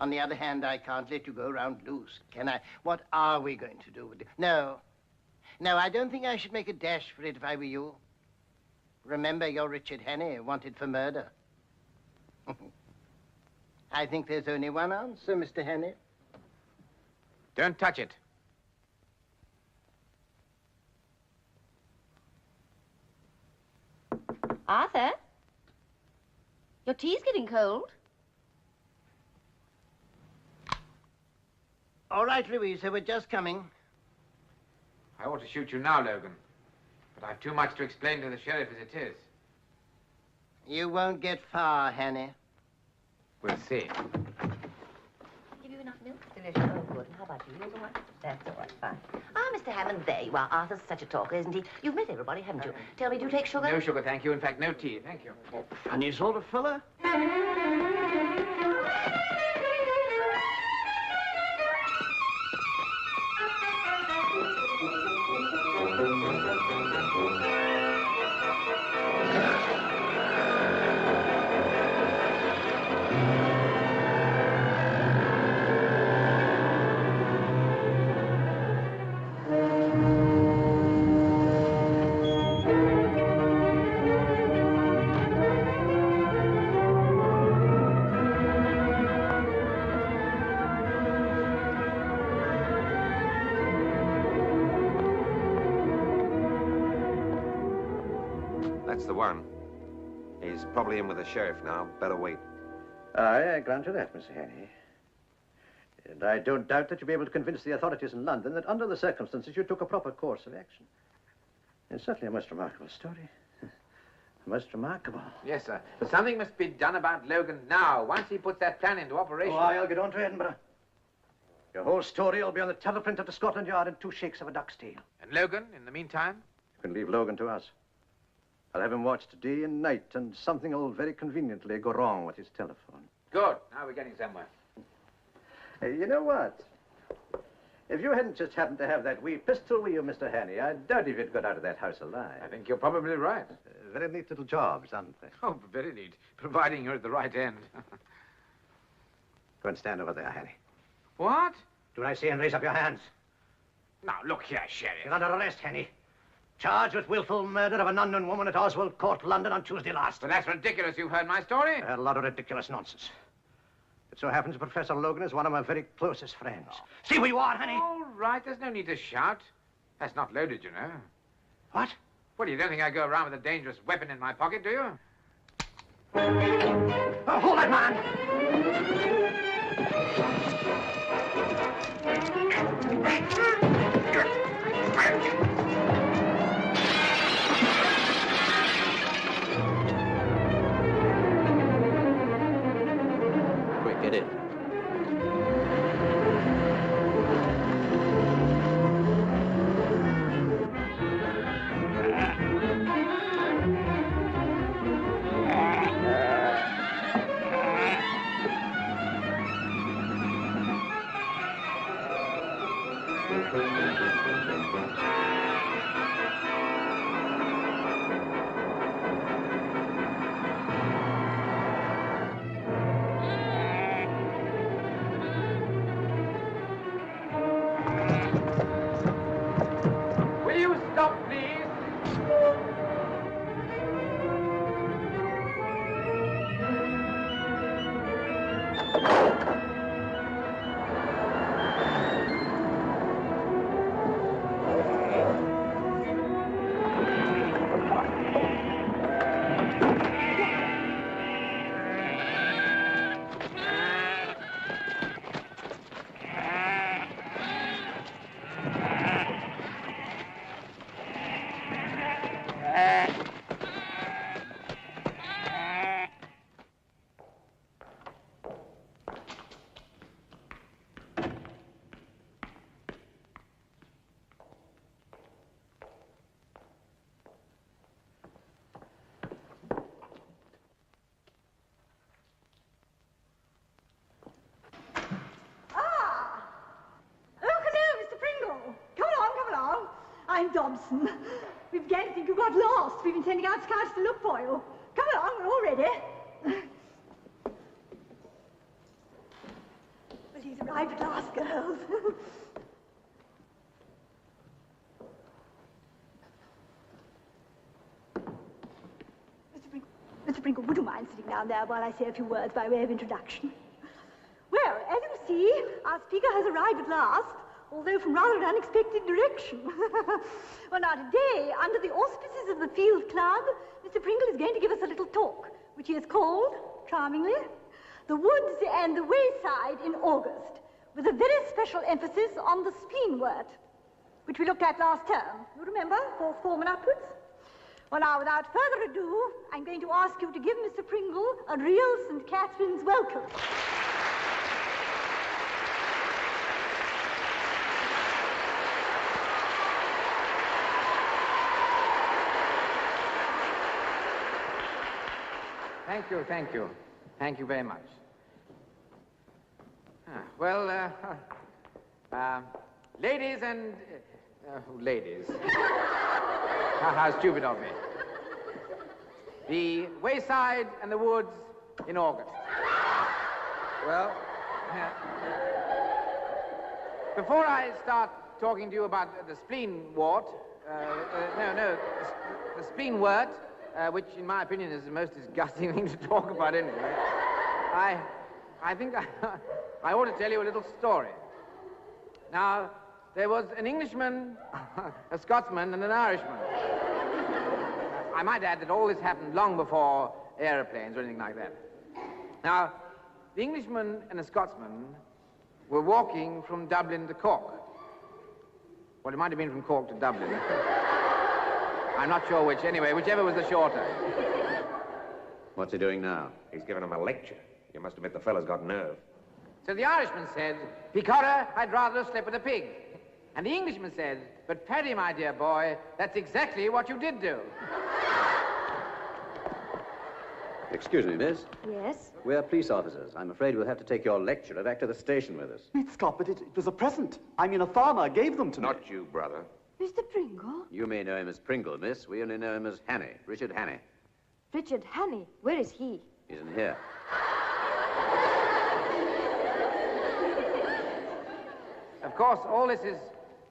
On the other hand, I can't let you go around loose, can I? What are we going to do with it? No, I don't think I should make a dash for it if I were you. Remember, you're Richard Hannay, wanted for murder. I think there's only one answer, Mr. Hannay. Don't touch it. Arthur? Your tea's getting cold. All right, Louisa, we're just coming. I ought to shoot you now, Logan. But I've too much to explain to the sheriff as it is. You won't get far, Hannay. We'll see. Give you enough milk? Delicious. Oh, good. And how about you? You also want? That's all right. Fine. Ah, Mr. Hammond, there you are. Arthur's such a talker, isn't he? You've met everybody, haven't you? Tell me, do you take sugar? No sugar, thank you. In fact, no tea, thank you. Funny sort of fella. That's the one. He's probably in with the sheriff now. Better wait. Aye, I grant you that, Mr. Hannay. And I don't doubt that you'll be able to convince the authorities in London that under the circumstances you took a proper course of action. It's certainly a most remarkable story. Most remarkable. Yes, sir. But something must be done about Logan now, once he puts that plan into operation. Oh, I'll get on to Edinburgh. Your whole story will be on the teleprinter to Scotland Yard in 2 shakes of a duck's tail. And Logan, in the meantime? You can leave Logan to us. I'll have him watched day and night, and something will very conveniently go wrong with his telephone. Good. Now we're getting somewhere. Hey, you know what? If you hadn't just happened to have that wee pistol with you, Mr. Hannay, I doubt if you'd got out of that house alive. I think you're probably right. Very neat little jobs, aren't they? Oh, very neat. Providing you're at the right end. Go and stand over there, Hannay. What? Do I see and raise up your hands? Now, look here, Sheriff. You're under arrest, Hannay. Charged with willful murder of an unknown woman at Oswald Court, London, on Tuesday last. But that's ridiculous. You've heard my story. I heard a lot of ridiculous nonsense. It so happens Professor Logan is one of my very closest friends. Oh. See where you are, Hannay. All right. There's no need to shout. That's not loaded, you know. What? Well, you don't think I go around with a dangerous weapon in my pocket, do you? Oh, hold that man! Quick, get in. Will you stop, please? I'm Dobson. We began to think you got lost. We've been sending out scouts to look for you. Come along, we're all ready. Well, he's arrived at last, girls. Mr. Brinkle, would you mind sitting down there while I say a few words by way of introduction? see, our speaker has arrived at last, although from rather an unexpected direction. Well, now, today, under the auspices of the Field Club, Mr. Pringle is going to give us a little talk, which he has called, charmingly, The Woods and the Wayside in August, with a very special emphasis on the spleenwort, which we looked at last term. You remember, fourth form and upwards? Well, now, without further ado, I'm going to ask you to give Mr. Pringle a real St. Catherine's welcome. Thank you, thank you. Thank you very much. Ladies and... ladies. How stupid of me. The wayside and the woods in August. Well, before I start talking to you about the spleenwort, the spleenwort, which in my opinion is the most disgusting thing to talk about anyway, I think I ought to tell you a little story. Now, there was an Englishman, a Scotsman, and an Irishman. I might add that all this happened long before aeroplanes or anything like that. Now, the Englishman and the Scotsman were walking from Dublin to Cork. Well, it might have been from Cork to Dublin. I'm not sure which. Anyway, whichever was the shorter. What's he doing now? He's giving him a lecture. You must admit the fella's got nerve. So the Irishman said, "Pecotta, I'd rather slip with a pig." And the Englishman said, "But Paddy, my dear boy, that's exactly what you did do." Excuse me, miss. Yes? We're police officers. I'm afraid we'll have to take your lecturer back to the station with us. Great Scott, but it was a present. I mean, a farmer gave them to me. Not you, brother. Mr. Pringle? You may know him as Pringle, miss. We only know him as Hannay, Richard Hannay. Richard Hannay? Where is he? He's in here. Of course, all this is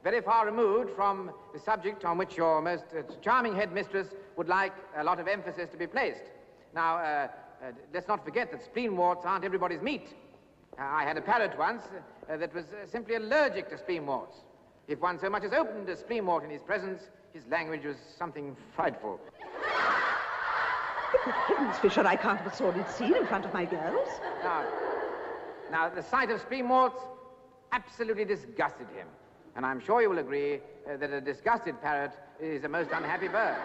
very far removed from the subject on which your most charming headmistress would like a lot of emphasis to be placed. Now, let's not forget that spleenworts aren't everybody's meat. I had a parrot once that was simply allergic to spleenworts. If one so much as opened a spleenwort in his presence, his language was something frightful. Good heavens, Fisher, I can't have a sordid scene in front of my girls. Now, the sight of spleenworts absolutely disgusted him. And I'm sure you will agree that a disgusted parrot is a most unhappy bird.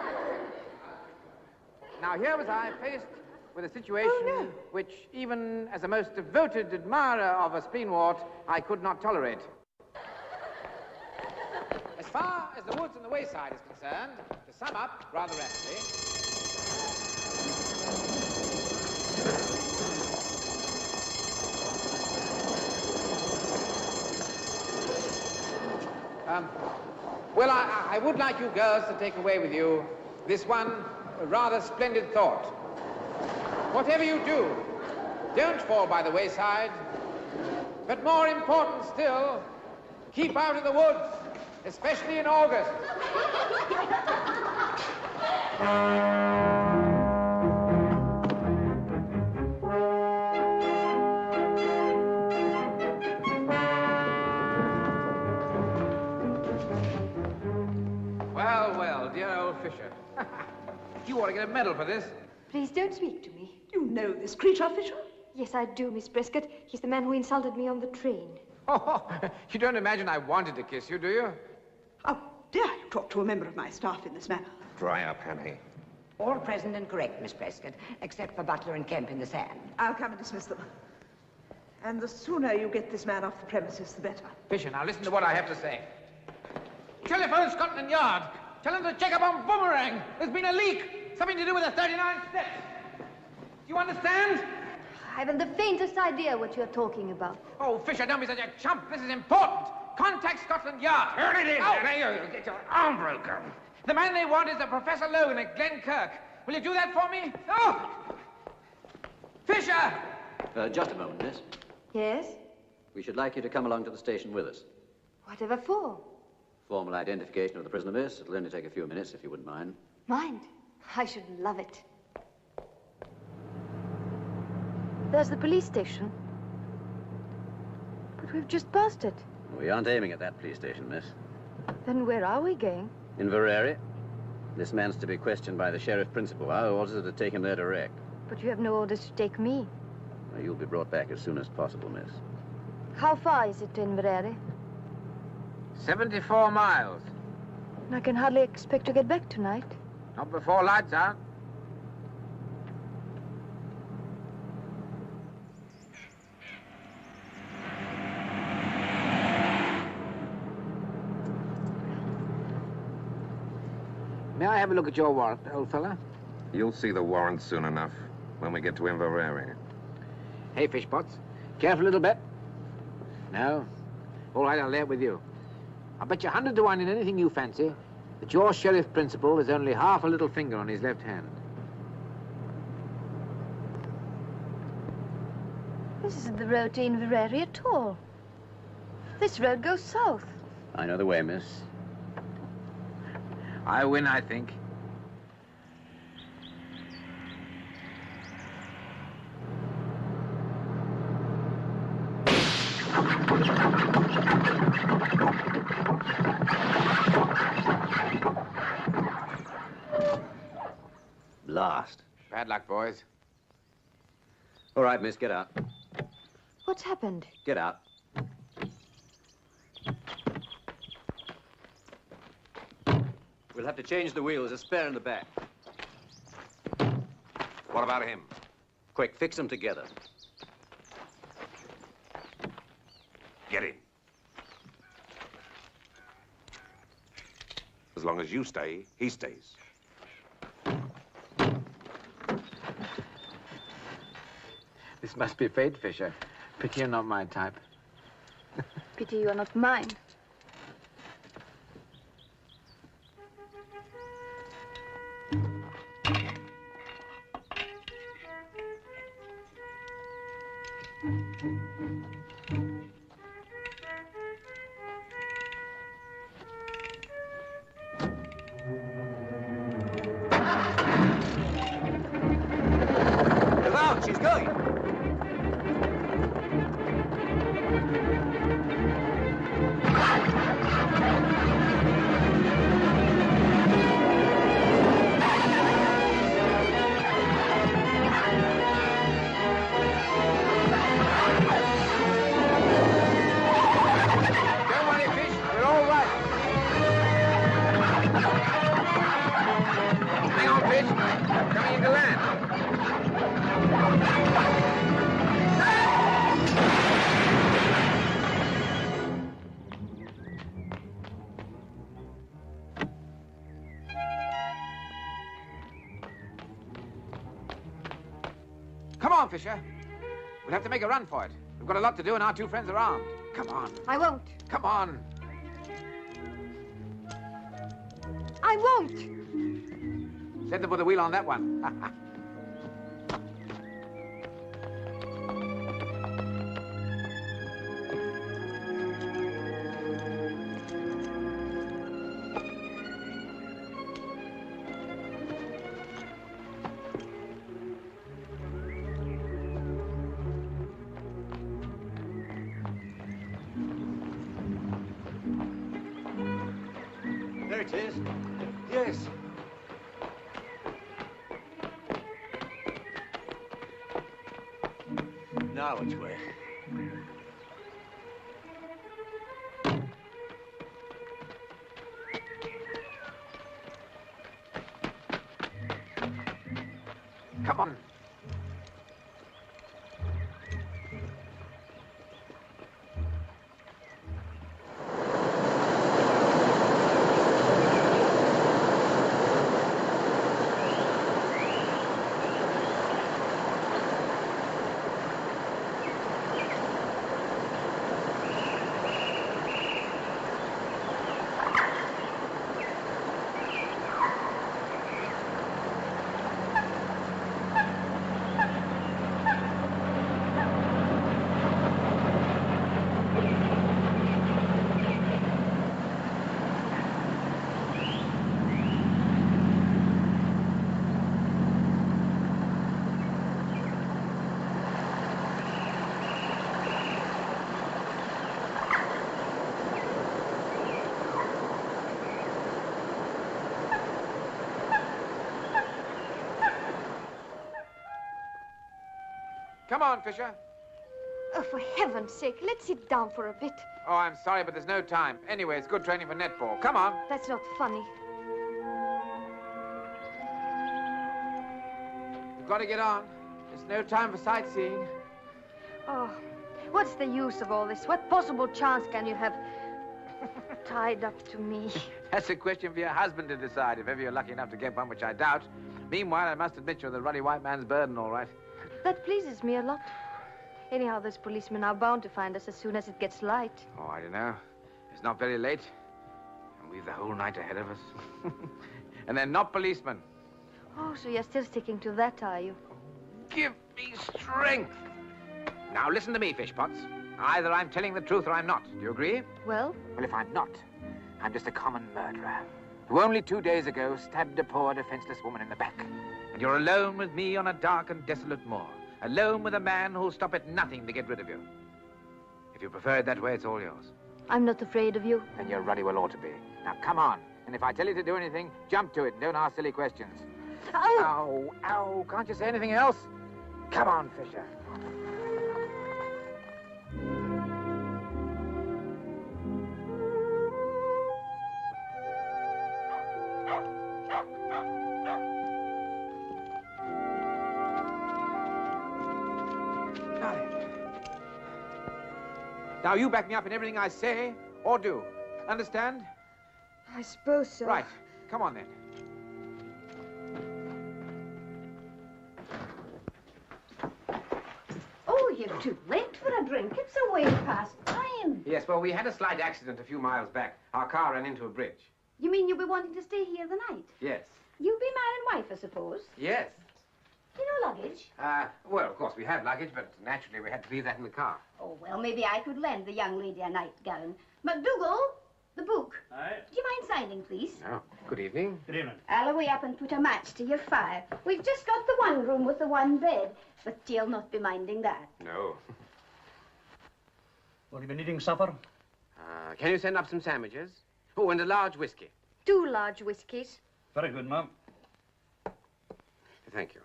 Now, here was I faced with a situation which, even as a most devoted admirer of a spleenwort, I could not tolerate. As far as the woods and the wayside is concerned, to sum up rather rapidly, well, I would like you girls to take away with you this one rather splendid thought. Whatever you do, don't fall by the wayside, but more important still, keep out of the woods, especially in August. Well, dear old Fisher. You ought to get a medal for this. Please don't speak to me. You know this creature, Fisher? Yes, I do, Miss Prescott. He's the man who insulted me on the train. Oh, you don't imagine I wanted to kiss you, do you? How dare you talk to a member of my staff in this manner? Dry up, Hannay. All present and correct, Miss Prescott, except for Butler and Kemp in the sand. I'll come and dismiss them. And the sooner you get this man off the premises, the better. Fisher, now listen to what I have to say. Telephone Scotland Yard. Tell them to check up on Boomerang. There's been a leak. Something to do with the 39 steps. Do you understand? I haven't the faintest idea what you're talking about. Oh, Fisher, don't be such a chump. This is important. Contact Scotland Yard. Turn it in, Hannay. You'll get your arm broken. The man they want is a Professor Logan at Glenkirk. Will you do that for me? Oh! Fisher! Just a moment, miss. Yes? We should like you to come along to the station with us. Whatever for? Formal identification of the prisoner, miss. It'll only take a few minutes, if you wouldn't mind. Mind? I should love it. There's the police station. But we've just passed it. We aren't aiming at that police station, miss. Then where are we going? Inverary. This man's to be questioned by the sheriff principal. Our orders are to take him there direct. But you have no orders to take me. Well, you'll be brought back as soon as possible, miss. How far is it to Inverary? 74 miles. I can hardly expect to get back tonight. Not before lights out. May I have a look at your warrant, old fella? You'll see the warrant soon enough when we get to Inverary. Hey, Fishpots. Careful a little bit. No? All right, I'll lay it with you. I'll bet you 100 to 1 in anything you fancy that your sheriff principal has only half a little finger on his left hand. This isn't the road to Inverary at all. This road goes south. I know the way, miss. I win, I think. Blast. Bad luck, boys. All right, miss, get out. What's happened? Get out. We'll have to change the wheel. There's a spare in the back. What about him? Quick, fix them together. Get in. As long as you stay, he stays. This must be fate, Fisher. Pity you're not my type. Pity you are not mine. Look out, she's going. Don't worry, Fish. We're all right. Hang on, Fish. Coming into land. Come on, Fisher. We'll have to make a run for it. We've got a lot to do and our two friends are armed. Come on. I won't. Come on. I won't. Said to put the wheel on that one. There it is. Yes. Now which way? Come on. Come on, Fisher. Oh, for heaven's sake, let's sit down for a bit. Oh, I'm sorry, but there's no time. Anyway, it's good training for netball. Come on. That's not funny. You've got to get on. There's no time for sightseeing. Oh, what's the use of all this? What possible chance can you have tied up to me? That's a question for your husband to decide, if ever you're lucky enough to get one, which I doubt. Meanwhile, I must admit you're the ruddy white man's burden, all right. That pleases me a lot. Anyhow, those policemen are bound to find us as soon as it gets light. Oh, I don't know. It's not very late. And we've the whole night ahead of us. And they're not policemen. Oh, so you're still sticking to that, are you? Give me strength. Now, listen to me, Fishpots. Either I'm telling the truth or I'm not. Do you agree? Well? Well, if I'm not, I'm just a common murderer who only 2 days ago stabbed a poor, defenseless woman in the back. And you're alone with me on a dark and desolate moor. Alone with a man who'll stop at nothing to get rid of you. If you prefer it that way, it's all yours. I'm not afraid of you. Then you ruddy well ought to be. Now, come on. And if I tell you to do anything, jump to it and don't ask silly questions. Ow! Ow, ow. Can't you say anything else? Come on, Fisher. Now, you back me up in everything I say or do. Understand? I suppose so. Right. Come on, then. Oh, you're too late for a drink. It's a way past time. Yes, well, we had a slight accident a few miles back. Our car ran into a bridge. You mean you'll be wanting to stay here the night? Yes. You'll be man and wife, I suppose. Yes. You know luggage? Well, of course, we have luggage, but naturally we had to leave that in the car. Oh, well, maybe I could lend the young lady a nightgown. MacDougall, the book. Aye. Do you mind signing, please? Oh, good evening. Good evening. I'll away up and put a match to your fire. We've just got the one room with the one bed, but you'll not be minding that. No. Will you be needing supper? Can you send up some sandwiches? Oh, and a large whiskey. 2 large whiskies. Very good, ma'am. Thank you.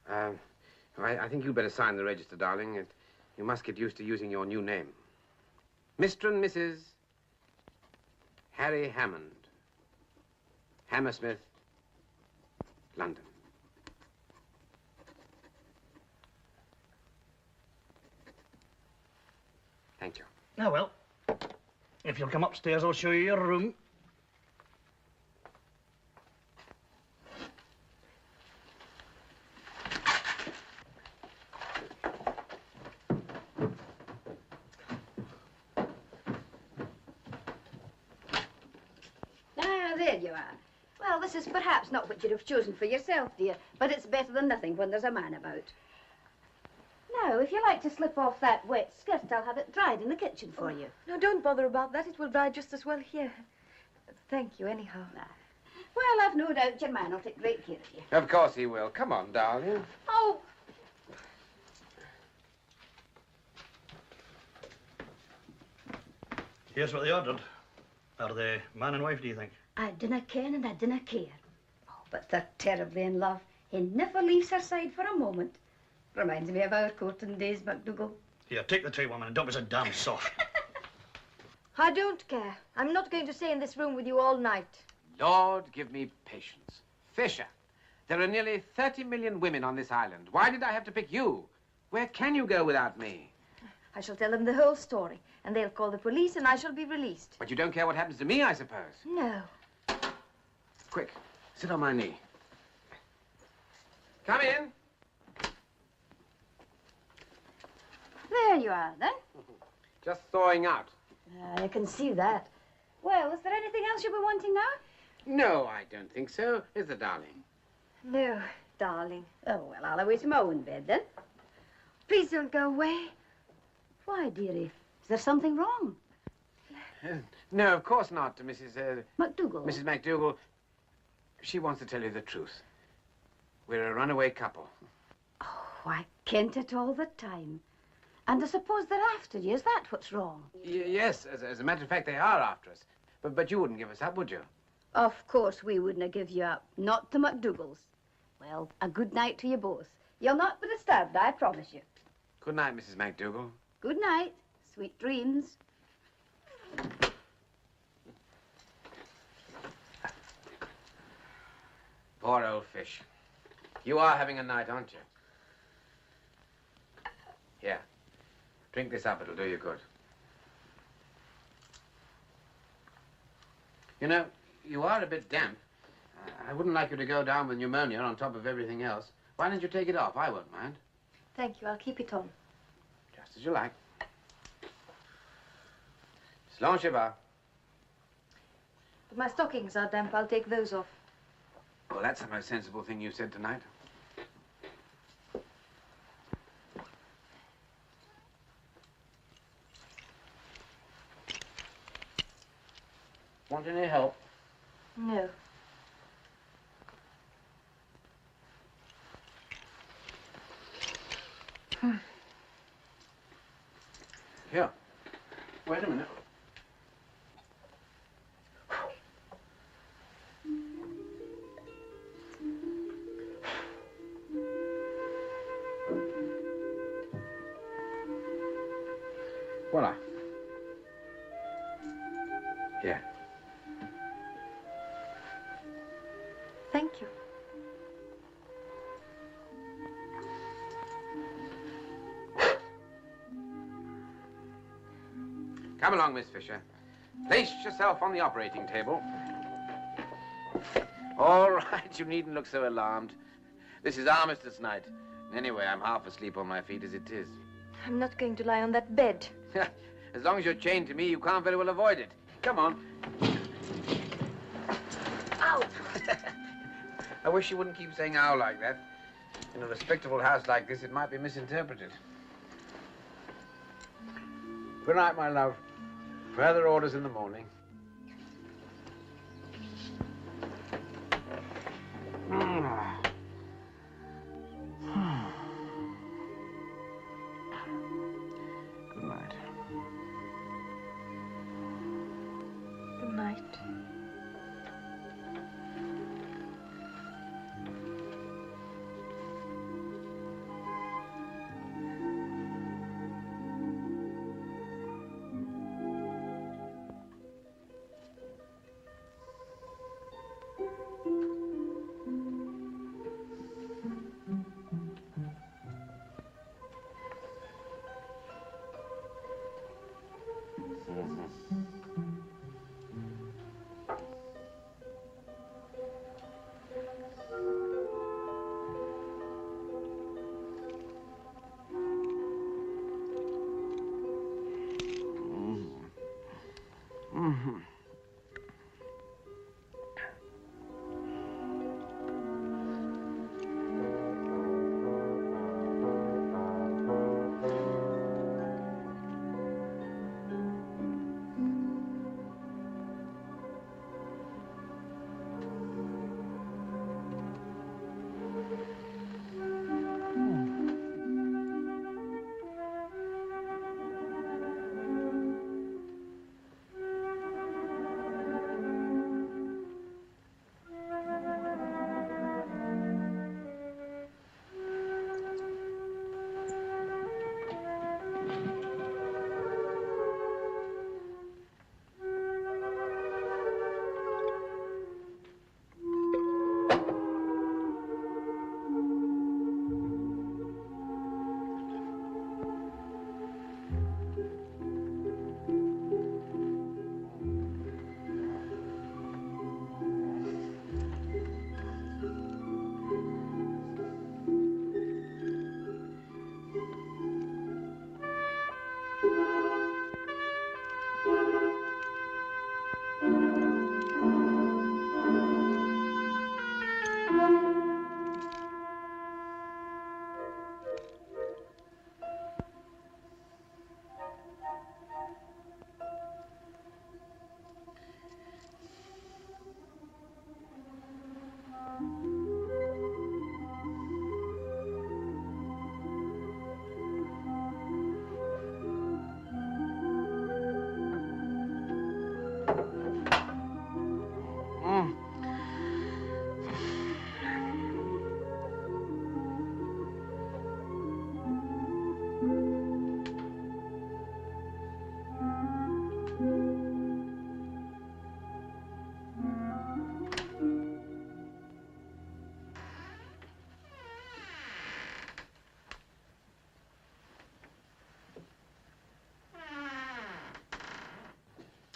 I think you'd better sign the register, darling. You must get used to using your new name. Mr. and Mrs. Harry Hammond. Hammersmith, London. Thank you. Ah, well. If you'll come upstairs, I'll show you your room. There you are. Well, this is perhaps not what you'd have chosen for yourself, dear, but it's better than nothing when there's a man about. Now, if you like to slip off that wet skirt, I'll have it dried in the kitchen for you. No, don't bother about that. It will dry just as well here. Thank you, anyhow. Well, I've no doubt your man will take great care of you. Of course he will. Come on, darling. Oh, Here's what they ordered. Are they man and wife, do you think? I dinna ken and I dinna care. Oh, but they're terribly in love. He never leaves her side for a moment. Reminds me of our courting days, MacDougall. Here, take the tray, woman, and don't be so damn soft. I don't care. I'm not going to stay in this room with you all night. Lord, give me patience. Fisher, there are nearly 30 million women on this island. Why did I have to pick you? Where can you go without me? I shall tell them the whole story, and they'll call the police, and I shall be released. But you don't care what happens to me, I suppose. No. Quick, sit on my knee. Come in. There you are, then. Just thawing out. I can see that. Well, is there anything else you'll be wanting now? No, I don't think so. Is there, darling? No, darling. Oh, well, I'll away to my own bed, then. Please don't go away. Why, dearie? Is there something wrong? No, of course not, Mrs. MacDougall. Mrs. MacDougall. She wants to tell you the truth. We're a runaway couple. Oh, I kent it all the time. And I suppose they're after you. Is that what's wrong? Yes, as a matter of fact, they are after us. But you wouldn't give us up, would you? Of course we wouldn't give you up. Not the MacDougalls. Well, a good night to you both. You'll not be disturbed, I promise you. Good night, Mrs. McDougal. Good night. Sweet dreams. Poor old fish. You are having a night, aren't you? Here. Drink this up. It'll do you good. You know, you are a bit damp. I wouldn't like you to go down with pneumonia on top of everything else. Why don't you take it off? I won't mind. Thank you. I'll keep it on. Just as you like. Slán Shiva. But my stockings are damp. I'll take those off. Well, that's the most sensible thing you've said tonight. Want any help? No. Here. Wait a minute. Voila. Here. Thank you. Come along, Miss Fisher. Place yourself on the operating table. All right, you needn't look so alarmed. This is armistice night. Anyway, I'm half asleep on my feet as it is. I'm not going to lie on that bed. As long as you're chained to me, you can't very well avoid it. Come on. Ow! I wish you wouldn't keep saying ow like that. In a respectable house like this, it might be misinterpreted. Good night, my love. Further orders in the morning. Good night. Good night.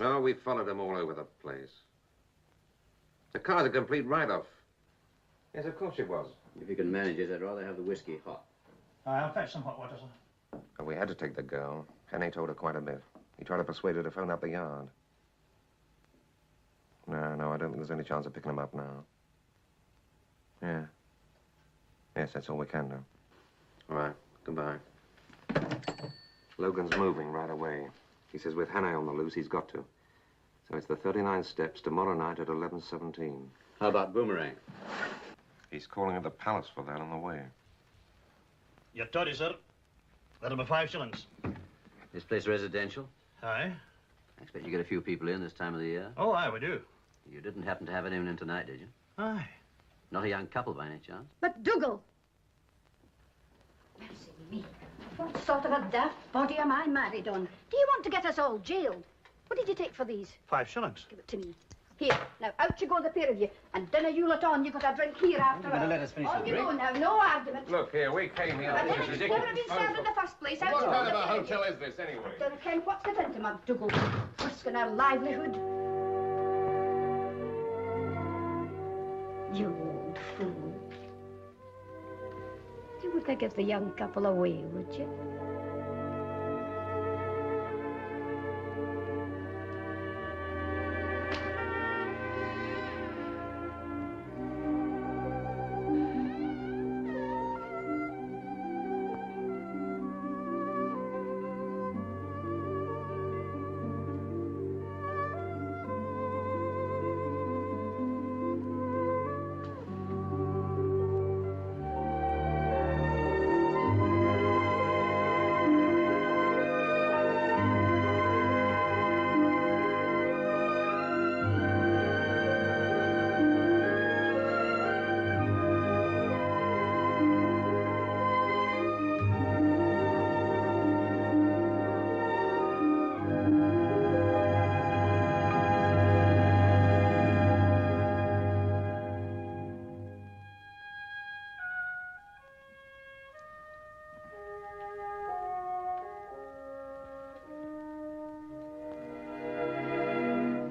Oh, we followed them all over the place. The car's a complete write-off. Yes, of course it was. If you can manage it, I'd rather have the whiskey hot. I'll fetch some hot water, sir. But we had to take the girl. Henry told her quite a bit. He tried to persuade her to phone up the yard. No, I don't think there's any chance of picking him up now. Yeah. Yes, that's all we can do. All right. Goodbye. Logan's moving right away. He says with Hannah on the loose, he's got to. So it's the 39 steps tomorrow night at 11:17. How about Boomerang? He's calling at the palace for that on the way. Your toddy, sir. That'll be 5 shillings. This place residential? Aye. I expect you get a few people in this time of the year. Oh, aye, we do. You didn't happen to have anyone in tonight, did you? Aye. Not a young couple by any chance? But Dougal! Mercy me. What sort of a daft body am I married on? Do you want to get us all jailed? What did you take for these? 5 shillings. Give it to me. Here, now out you go, the pair of you. And dinner you lot on, you got a drink here after You're all. gonna let us finish on the you drink? go now, no argument. Look, here, we came here. And This then is it's ridiculous. never been served in the first place. Out What you go, kind the of a pair you. hotel is this, anyway? Don't care what's the tint of Dougal. Risking our livelihood. You old fool. You wouldn't give the young couple away, would you?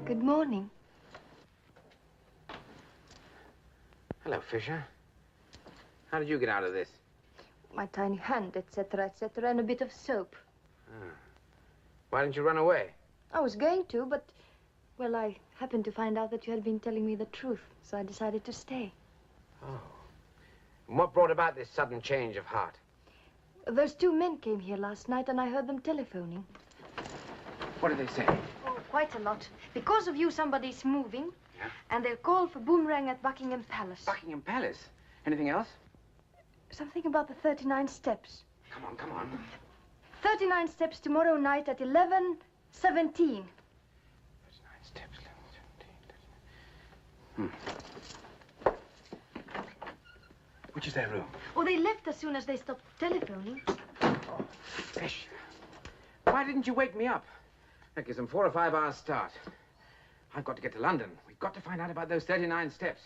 Good morning. Hello, Fisher. How did you get out of this? My tiny hand, etc., and a bit of soap. Why didn't you run away? I was going to, but, well, I happened to find out that you had been telling me the truth, so I decided to stay. Oh. And what brought about this sudden change of heart? Those 2 men came here last night, and I heard them telephoning. What did they say? Oh, quite a lot. Because of you, somebody's moving. Yeah? And they'll call for Boomerang at Buckingham Palace. Buckingham Palace? Anything else? Something about the 39 steps. Come on, come on. 39 steps tomorrow night at 11:17. 39 steps, 11:17. Which is their room? Oh, they left as soon as they stopped telephoning. Oh, Fish. Why didn't you wake me up? That gives them 4 or 5 hours start. I've got to get to London. We've got to find out about those 39 steps.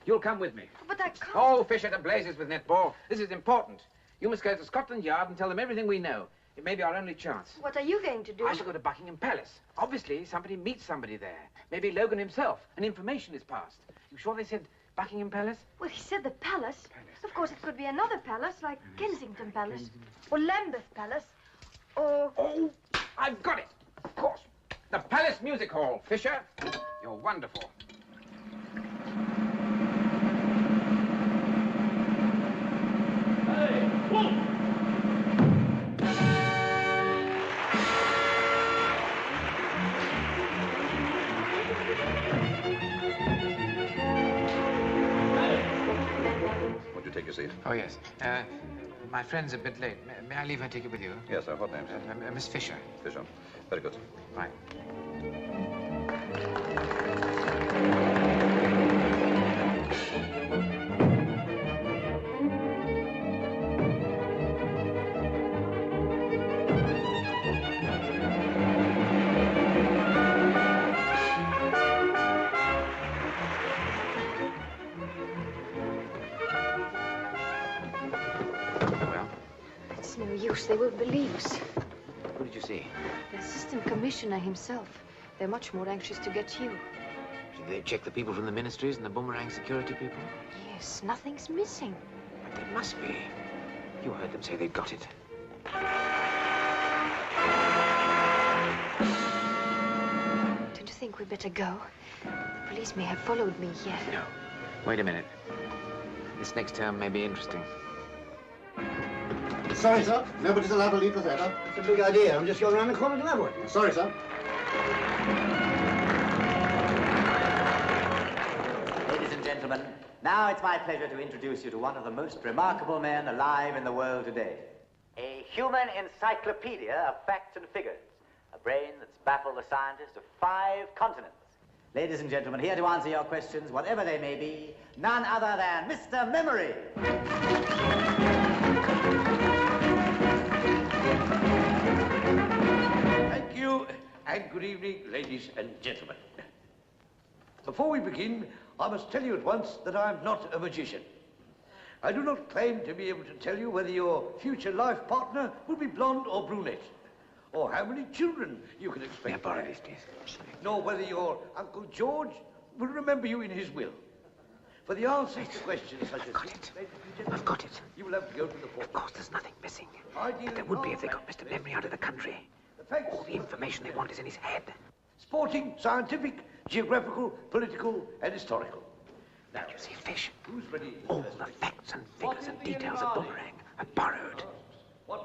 You'll come with me. But I can't. Oh, Fisher, to blazes with netball. This is important. You must go to Scotland Yard and tell them everything we know. It may be our only chance. What are you going to do? I shall go to Buckingham Palace. Obviously, somebody meets somebody there. Maybe Logan himself. And information is passed. You sure they said Buckingham Palace? Well, he said the palace. Of course, it could be another palace, like Kensington Palace. Or Lambeth Palace. Or... Oh, I've got it. Of course. The Palace Music Hall, Fisher. You're wonderful. Hey, Wolf! Won't you take a seat? Oh, yes. My friend's a bit late. May I leave her ticket with you? Yes, sir. What name, sir? Miss Fisher. Fisher. Very good. Right. It's no use. They won't believe us. Who did you see? The assistant commissioner himself. They're much more anxious to get you. Did they check the people from the ministries and the boomerang security people? Yes, nothing's missing. But there must be. You heard them say they'd got it. Don't you think we'd better go? The police may have followed me here. No. Wait a minute. This next term may be interesting. Sorry, sir. Nobody's allowed to leave the theatre. It's a big idea. I'm just going around the corner to that one. Sorry, sir. Ladies and gentlemen, now it's my pleasure to introduce you to one of the most remarkable men alive in the world today. A human encyclopedia of facts and figures. A brain that's baffled the scientists of 5 continents. Ladies and gentlemen, here to answer your questions, whatever they may be, none other than Mr. Memory. Thank you, and good evening, ladies and gentlemen. Before we begin, I must tell you at once that I am not a magician. I do not claim to be able to tell you whether your future life partner will be blonde or brunette, or how many children you can expect. Yeah, borrow this, please. Nor whether your Uncle George will remember you in his will. For the answers to questions such as... I've got it. You will have to go to the port. Of course, there's nothing missing. But there would be if they got Mr. Memory out of the country. All the information they want is in his head. Sporting, scientific, geographical, political, and historical. Now, you see, Fish, who's ready? all the facts and figures and details of Boomerang are borrowed,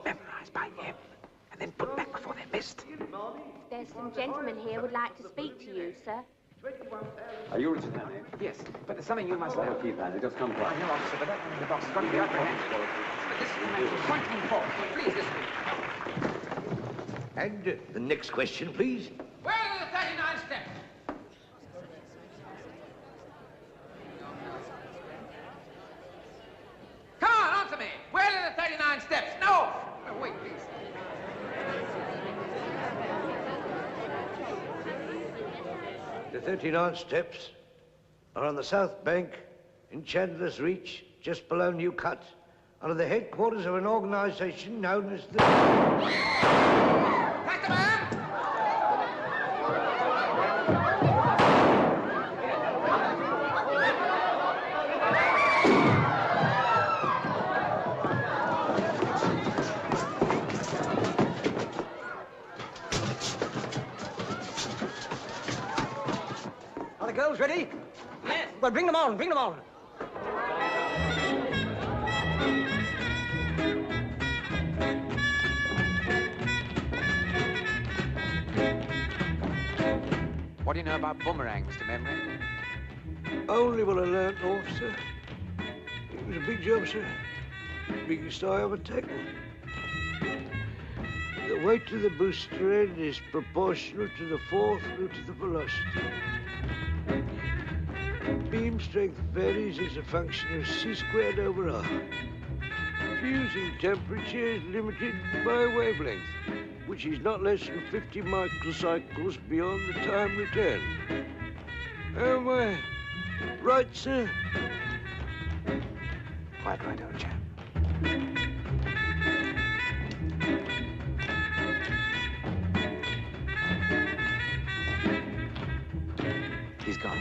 memorized by him, and then put back before they're missed. There's some gentlemen here would like to speak to you, sir. Are you Richard Hanley? Yes, but there's something you must know. Keith Hanley, just come I quiet. know, officer, but that one in the box has got to be apprehended. But this is frightening fault. Please listen. And the next question, please. Where are the 39 steps? Come on, answer me. Where are the 39 steps? No! No, wait, please. The 39 steps are on the south bank in Chandler's Reach, just below New Cut, under the headquarters of an organization known as the... That's the man! Are the girls ready? Yes. Well, bring them on, bring them on. What do you know about Boomerang, Mr. Memory? Only what I learned, officer. It was a big job, sir. Biggest I ever tackled. The weight of the booster end is proportional to the fourth root of the velocity. Beam strength varies as a function of c² over r. Fusing temperature is limited by wavelength, which is not less than 50 microcycles beyond the time returned. Am I right, sir? Quite right, old chap. He's gone.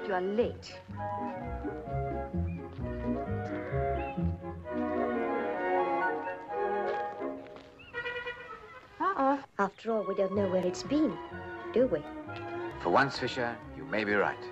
You are late. After all, we don't know where it's been, do we? For once, Fisher, you may be right.